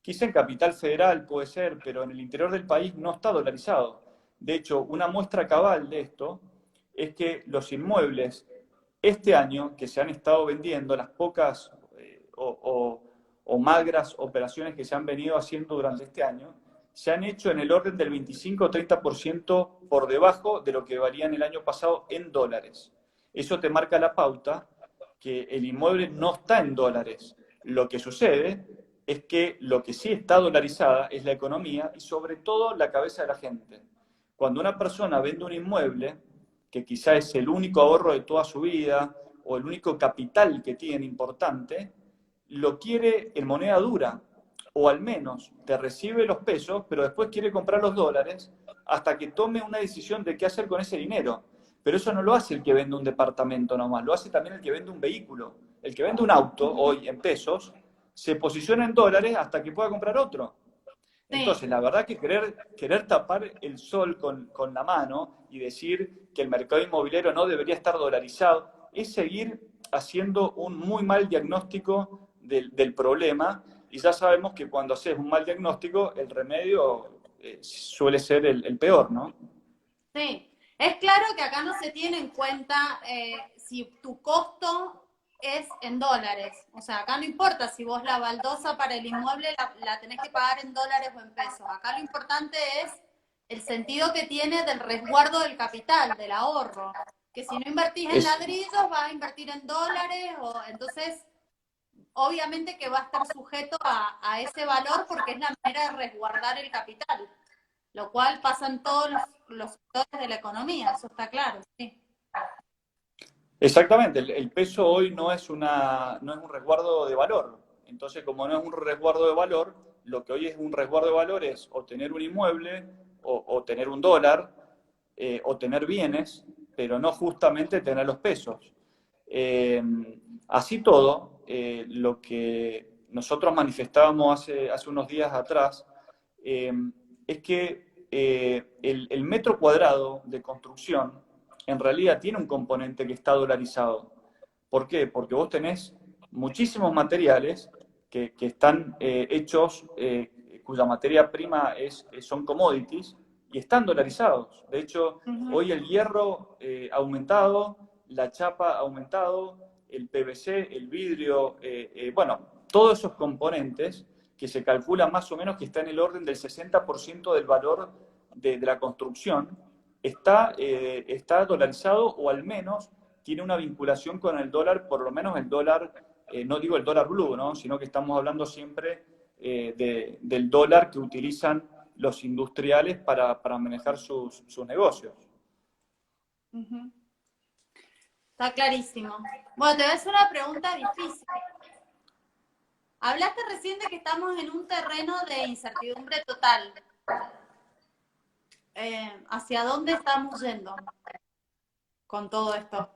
Quizá en Capital Federal puede ser, pero en el interior del país no está dolarizado. De hecho, una muestra cabal de esto es que los inmuebles este año que se han estado vendiendo, las pocas o magras operaciones que se han venido haciendo durante este año, se han hecho en el orden del 25 o 30% por debajo de lo que valían el año pasado en dólares. Eso te marca la pauta que el inmueble no está en dólares. Lo que sucede es que lo que sí está dolarizada es la economía y sobre todo la cabeza de la gente. Cuando una persona vende un inmueble, que quizá es el único ahorro de toda su vida o el único capital que tiene importante, lo quiere en moneda dura, o al menos te recibe los pesos, pero después quiere comprar los dólares hasta que tome una decisión de qué hacer con ese dinero. Pero eso no lo hace el que vende un departamento nomás, lo hace también el que vende un vehículo. El que vende un auto hoy en pesos se posiciona en dólares hasta que pueda comprar otro. Sí. Entonces, la verdad que querer tapar el sol con la mano y decir que el mercado inmobiliario no debería estar dolarizado es seguir haciendo un muy mal diagnóstico del problema, y ya sabemos que cuando haces un mal diagnóstico el remedio suele ser el peor, ¿no? Sí, es claro que acá no se tiene en cuenta si tu costo es en dólares. O sea, acá no importa si vos la baldosa para el inmueble la tenés que pagar en dólares o en pesos. Acá lo importante es el sentido que tiene del resguardo del capital, del ahorro. Que si no invertís en Es, ladrillos, vas a invertir en dólares, o entonces obviamente que va a estar sujeto a ese valor porque es la manera de resguardar el capital, lo cual pasa en todos los sectores de la economía, eso está claro, sí. Exactamente, el peso hoy no es un resguardo de valor. Entonces, como no es un resguardo de valor, lo que hoy es un resguardo de valor es o tener un inmueble, o tener un dólar, o tener bienes, pero no justamente tener los pesos. Eh, Así todo, lo que nosotros manifestábamos hace unos días atrás, eh, es que el metro cuadrado de construcción en realidad tiene un componente que está dolarizado. ¿Por qué? Porque vos tenés muchísimos materiales que están hechos, cuya materia prima son commodities, y están dolarizados. De hecho, Ujú. hoy el hierro ha aumentado, la chapa ha aumentado, el PVC, el vidrio, bueno, todos esos componentes que se calcula más o menos que está en el orden del 60% del valor de la construcción, está dolarizado, o al menos tiene una vinculación con el dólar, por lo menos el dólar, no digo el dólar blue, ¿no? Sino que estamos hablando siempre del dólar que utilizan los industriales para manejar sus negocios. Ujú. Está clarísimo. Bueno, te voy a hacer una pregunta difícil. Hablaste recién de que estamos en un terreno de incertidumbre total. ¿Hacia dónde estamos yendo con todo esto?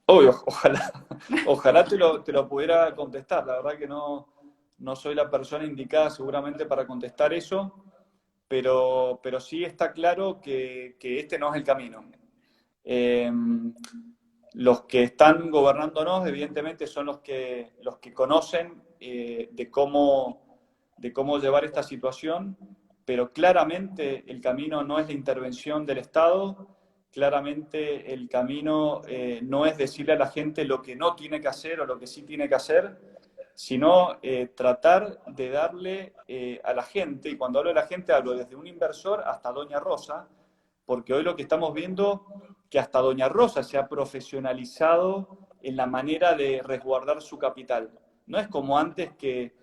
Obvio, ojalá te lo pudiera contestar. La verdad que no soy la persona indicada seguramente para contestar eso, pero sí está claro que este no es el camino. Eh, los que están gobernándonos, evidentemente, son los que conocen de cómo llevar esta situación, pero claramente el camino no es la intervención del Estado, claramente el camino no es decirle a la gente lo que no tiene que hacer o lo que sí tiene que hacer, sino tratar de darle a la gente, y cuando hablo de la gente hablo desde un inversor hasta Doña Rosa, porque hoy lo que estamos viendo que hasta Doña Rosa se ha profesionalizado en la manera de resguardar su capital. No es como antes que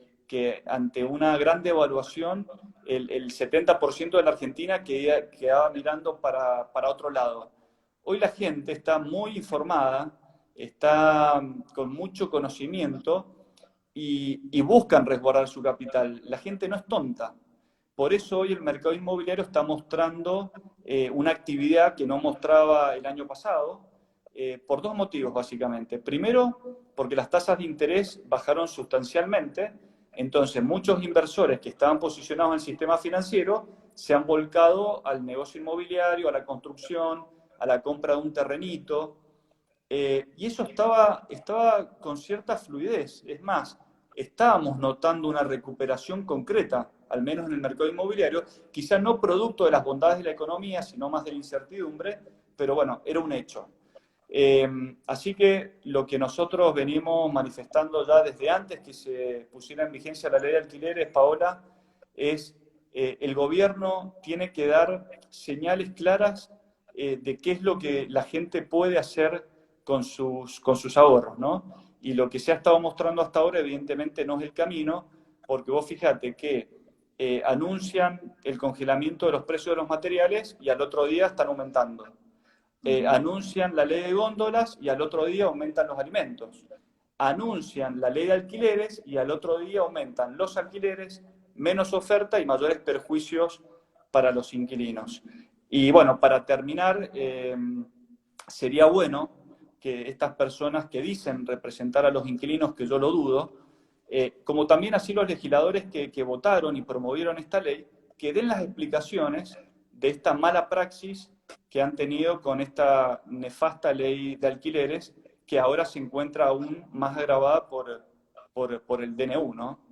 ante una gran devaluación el 70% de la Argentina quedaba mirando para otro lado. Hoy la gente está muy informada, está con mucho conocimiento, y buscan resguardar su capital. La gente no es tonta. Por eso hoy el mercado inmobiliario está mostrando una actividad que no mostraba el año pasado, por dos motivos básicamente. Primero, porque las tasas de interés bajaron sustancialmente, entonces muchos inversores que estaban posicionados en el sistema financiero se han volcado al negocio inmobiliario, a la construcción, a la compra de un terrenito, y eso estaba con cierta fluidez. Es más, estábamos notando una recuperación concreta, al menos en el mercado inmobiliario, quizá no producto de las bondades de la economía, sino más de la incertidumbre, pero bueno, era un hecho. Así que lo que nosotros venimos manifestando ya desde antes que se pusiera en vigencia la ley de alquileres, Paola, es el gobierno tiene que dar señales claras de qué es lo que la gente puede hacer con sus ahorros, ¿no? Y lo que se ha estado mostrando hasta ahora, evidentemente, no es el camino, porque vos fíjate que anuncian el congelamiento de los precios de los materiales y al otro día están aumentando. Anuncian la ley de góndolas y al otro día aumentan los alimentos. Anuncian la ley de alquileres y al otro día aumentan los alquileres, menos oferta y mayores perjuicios para los inquilinos. Y bueno, para terminar, sería bueno que estas personas que dicen representar a los inquilinos, que yo lo dudo, como también así los legisladores que votaron y promovieron esta ley, que den las explicaciones de esta mala praxis que han tenido con esta nefasta ley de alquileres, que ahora se encuentra aún más agravada por el DNU, ¿no?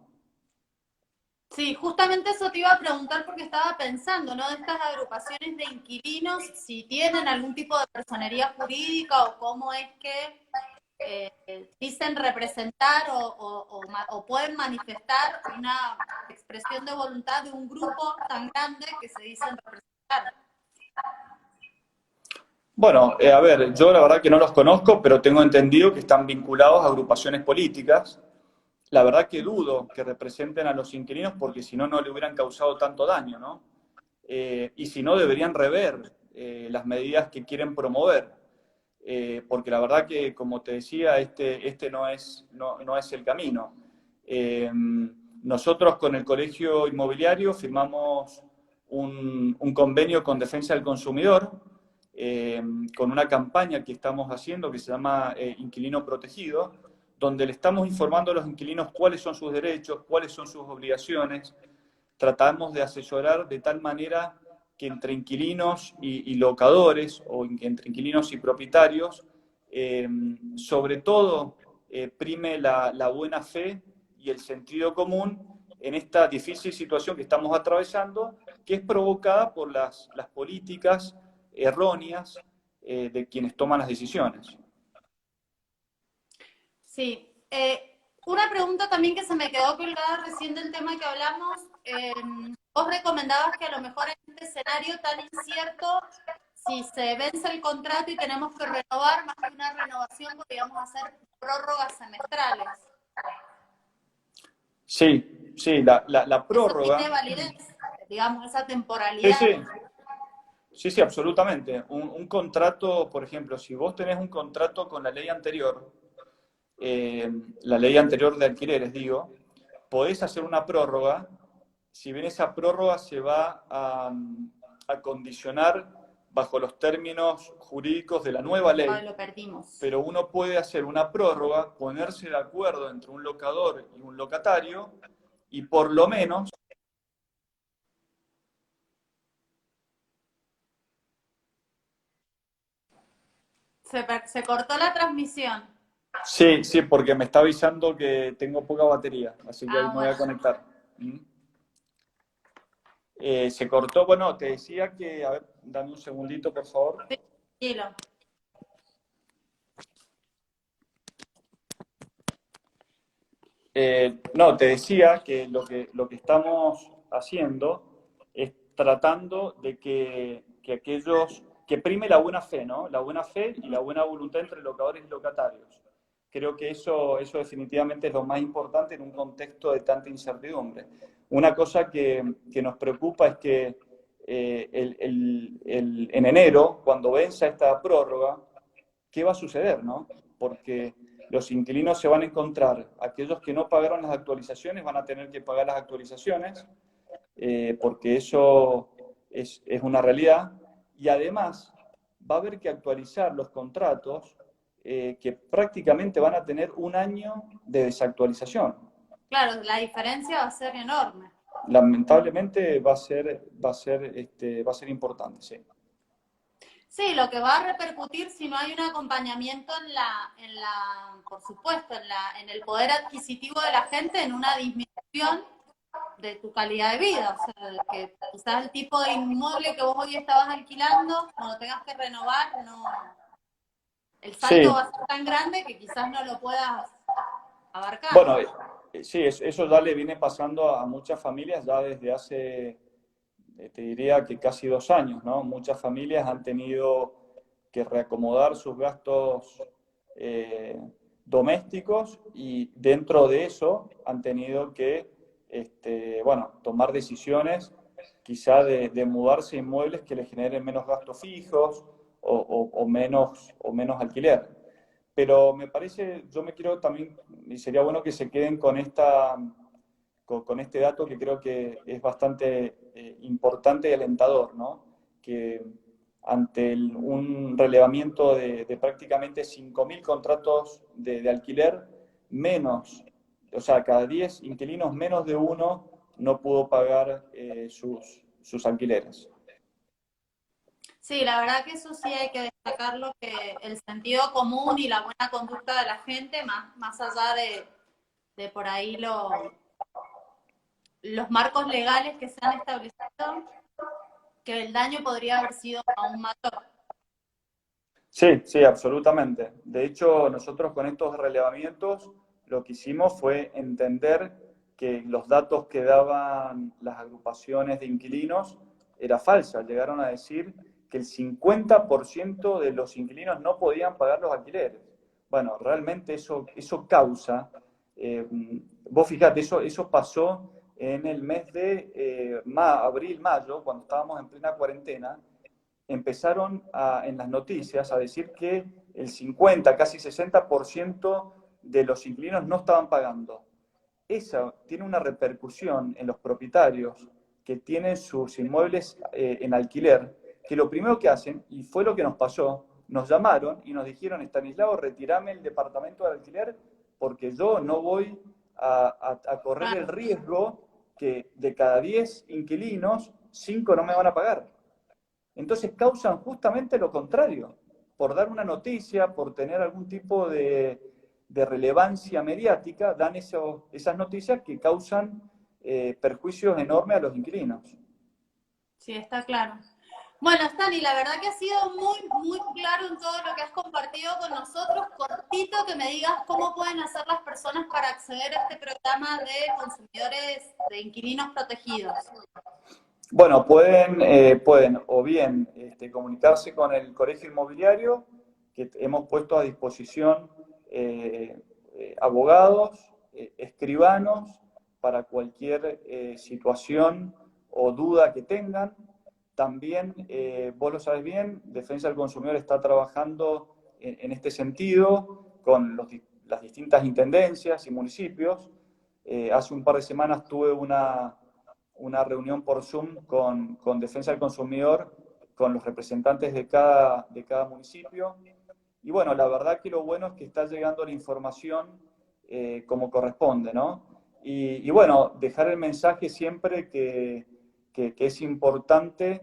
Sí, justamente eso te iba a preguntar porque estaba pensando, ¿no? De estas agrupaciones de inquilinos, si tienen algún tipo de personería jurídica o cómo es que dicen representar o pueden manifestar una expresión de voluntad de un grupo tan grande que se dicen representar. Bueno, a ver, yo la verdad que no los conozco, pero tengo entendido que están vinculados a agrupaciones políticas. La verdad que dudo que representen a los inquilinos porque si no, no le hubieran causado tanto daño, ¿no? Y si no, deberían rever las medidas que quieren promover. Porque la verdad que, como te decía, este no es el camino. Nosotros con el Colegio Inmobiliario firmamos un convenio con Defensa del Consumidor, con una campaña que estamos haciendo que se llama Inquilino Protegido, donde le estamos informando a los inquilinos cuáles son sus derechos, cuáles son sus obligaciones. Tratamos de asesorar de tal manera que entre inquilinos y locadores, o entre inquilinos y propietarios, sobre todo prime la buena fe y el sentido común en esta difícil situación que estamos atravesando, que es provocada por las políticas erróneas de quienes toman las decisiones. Sí. Una pregunta también que se me quedó colgada recién del tema que hablamos. Vos recomendabas que a lo mejor en este escenario tan incierto, si se vence el contrato y tenemos que renovar, más que una renovación, podríamos hacer prórrogas semestrales. Sí, sí, la Eso tiene prórroga. validez, digamos, esa Sí, temporalidad. sí, sí, sí, absolutamente. Un contrato, por ejemplo, si vos tenés un contrato con eh, la ley anterior de alquileres, digo, podés hacer una prórroga, si bien esa prórroga se va a condicionar bajo los términos jurídicos de la nueva ley, Lo perdimos. pero uno puede hacer una prórroga, ponerse de acuerdo entre un locador y un locatario, y por lo menos... Se cortó la transmisión. Sí, sí, porque me está avisando que tengo poca batería, así que ahí me voy a Bueno. conectar. Se cortó, bueno, te decía que, a ver, dame un segundito, por favor. Sí, tranquilo. No, te decía que lo que estamos haciendo es tratando de que aquellos, que prime la buena fe, ¿no? La buena fe y la buena voluntad entre locadores y locatarios. Creo que eso definitivamente es lo más importante en un contexto de tanta incertidumbre. Una cosa que nos preocupa es que en enero, cuando venza esta prórroga, ¿qué va a suceder, no? Porque los inquilinos se van a encontrar, aquellos que no pagaron las actualizaciones van a tener que pagar las actualizaciones, porque eso es una realidad, y además va a haber que actualizar los contratos que prácticamente van a tener un año de desactualización. Claro, la diferencia va a ser enorme. Lamentablemente va a ser importante, sí. Sí, lo que va a repercutir si no hay un acompañamiento por supuesto, en el poder adquisitivo de la gente, en una disminución de tu calidad de vida. O sea, que quizás el tipo de inmueble que vos hoy estabas alquilando, cuando tengas que renovar, no, el salto Sí, va a ser tan grande que quizás no lo puedas abarcar. bueno, sí, eso ya le viene pasando a muchas familias ya desde hace te diría que casi 2 años, ¿no? Muchas familias han tenido que reacomodar sus gastos eh, domésticos y dentro de eso han tenido que, bueno, tomar decisiones quizá de mudarse a inmuebles que les generen menos gastos fijos o menos alquiler. Pero me parece, yo me quiero también, y sería bueno que se queden con con este dato que creo que es bastante importante y alentador, ¿no? Que ante un relevamiento de prácticamente 5.000 contratos de alquiler, menos, o sea, cada 10 inquilinos, menos de uno no pudo pagar sus alquileres. Sí, la verdad que eso sí hay que destacarlo, que el sentido común y la buena conducta de la gente, más allá de por ahí los marcos legales que se han establecido, que el daño podría haber sido aún mayor. Sí, sí, absolutamente. De hecho, nosotros con estos relevamientos lo que hicimos fue entender que los datos que daban las agrupaciones de inquilinos era falsa. Llegaron a decir que el 50% de los inquilinos no podían pagar los alquileres. Bueno, realmente eso causa, eh, vos fijate, eso pasó en el mes de abril, mayo, cuando estábamos en plena cuarentena, empezaron en las noticias a decir que el 50, casi 60% de los inquilinos no estaban pagando. Eso tiene una repercusión en los propietarios que tienen sus inmuebles en alquiler, que lo primero que hacen, y fue lo que nos pasó, nos llamaron y nos dijeron: Estanislao, retirame el departamento de alquiler porque yo no voy a correr el Claro. riesgo que de cada 10 inquilinos, 5 no me van a pagar. Entonces causan justamente lo contrario. Por dar una noticia, por tener algún tipo de relevancia mediática, dan esas noticias que causan perjuicios enormes a los inquilinos. Sí, está claro. Bueno, Stani, la verdad que ha sido muy claro en todo lo que has compartido con nosotros. Cortito, que me digas cómo pueden hacer las personas para acceder a este programa de consumidores de inquilinos protegidos. Bueno, pueden o bien comunicarse con el colegio inmobiliario, que hemos puesto a disposición abogados, escribanos, para cualquier situación o duda que tengan. También, vos lo sabes bien, Defensa del Consumidor está trabajando en este sentido con las distintas intendencias y municipios. Hace un par de semanas tuve una reunión por Zoom con Defensa del Consumidor, con los representantes de cada municipio. Y bueno, la verdad que lo bueno es que está llegando la información como corresponde, ¿no? Y bueno, dejar el mensaje siempre que es importante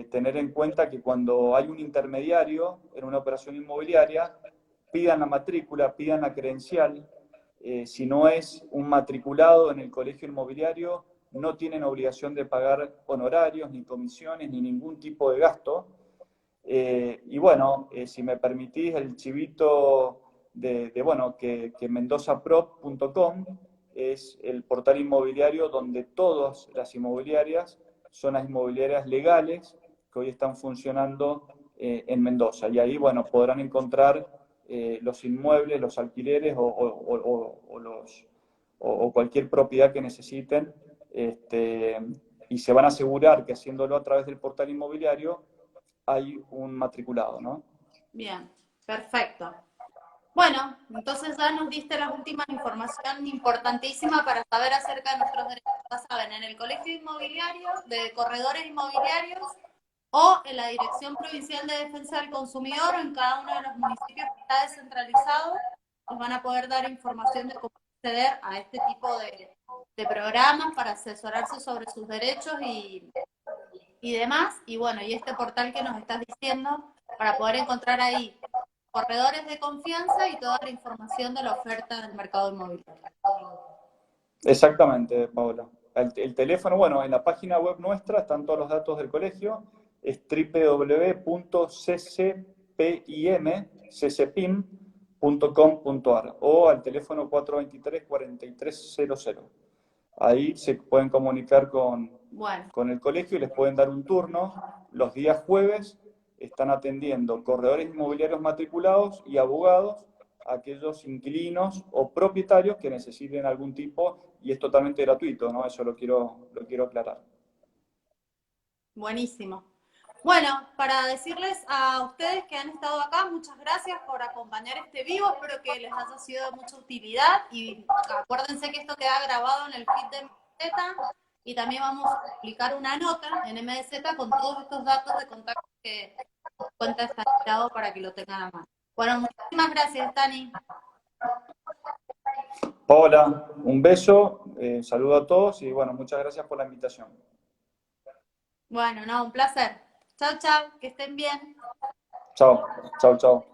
tener en cuenta que cuando hay un intermediario en una operación inmobiliaria, pidan la matrícula, pidan la credencial. Si no es un matriculado en el colegio inmobiliario, no tienen obligación de pagar honorarios, ni comisiones, ni ningún tipo de gasto. Y bueno, si me permitís el chivito bueno, que mendozaprop.com es el portal inmobiliario donde todas las inmobiliarias son las inmobiliarias legales que hoy están funcionando en Mendoza. Y ahí, bueno, podrán encontrar los inmuebles, los alquileres o cualquier propiedad que necesiten, y se van a asegurar que haciéndolo a través del portal inmobiliario hay un matriculado, ¿no? Bien, perfecto. Bueno, entonces ya nos diste la última información importantísima para saber acerca de nuestros derechos. Ya saben, en el colegio inmobiliario, de corredores inmobiliarios, o en la Dirección Provincial de Defensa del Consumidor, o en cada uno de los municipios que está descentralizado, nos van a poder dar información de cómo acceder a este tipo de programas para asesorarse sobre sus derechos y demás. Y bueno, y este portal que nos estás diciendo, para poder encontrar ahí corredores de confianza y toda la información de la oferta del mercado inmobiliario. Exactamente, Paola. El teléfono, bueno, en la página web nuestra están todos los datos del colegio, es www.ccpim.com.ar o al teléfono 423-4300. Ahí se pueden comunicar Bueno, con el colegio y les pueden dar un turno. Los días jueves están atendiendo corredores inmobiliarios matriculados y abogados a aquellos inquilinos o propietarios que necesiten algún tipo, y es totalmente gratuito, ¿no? Eso lo quiero aclarar. buenísimo. Bueno, para decirles a ustedes que han estado acá, muchas gracias por acompañar este vivo. Espero que les haya sido de mucha utilidad y acuérdense que esto queda grabado en el feed de MDZ y también vamos a publicar una nota en MDZ con todos estos datos de contacto que cuenta está listado para que lo tengan a mano. Bueno, muchísimas gracias, Tani. Paola, un beso, saludo a todos y bueno, muchas gracias por la invitación. Bueno, no, un placer. Chao, chao, que estén bien. Chao, chao, chao.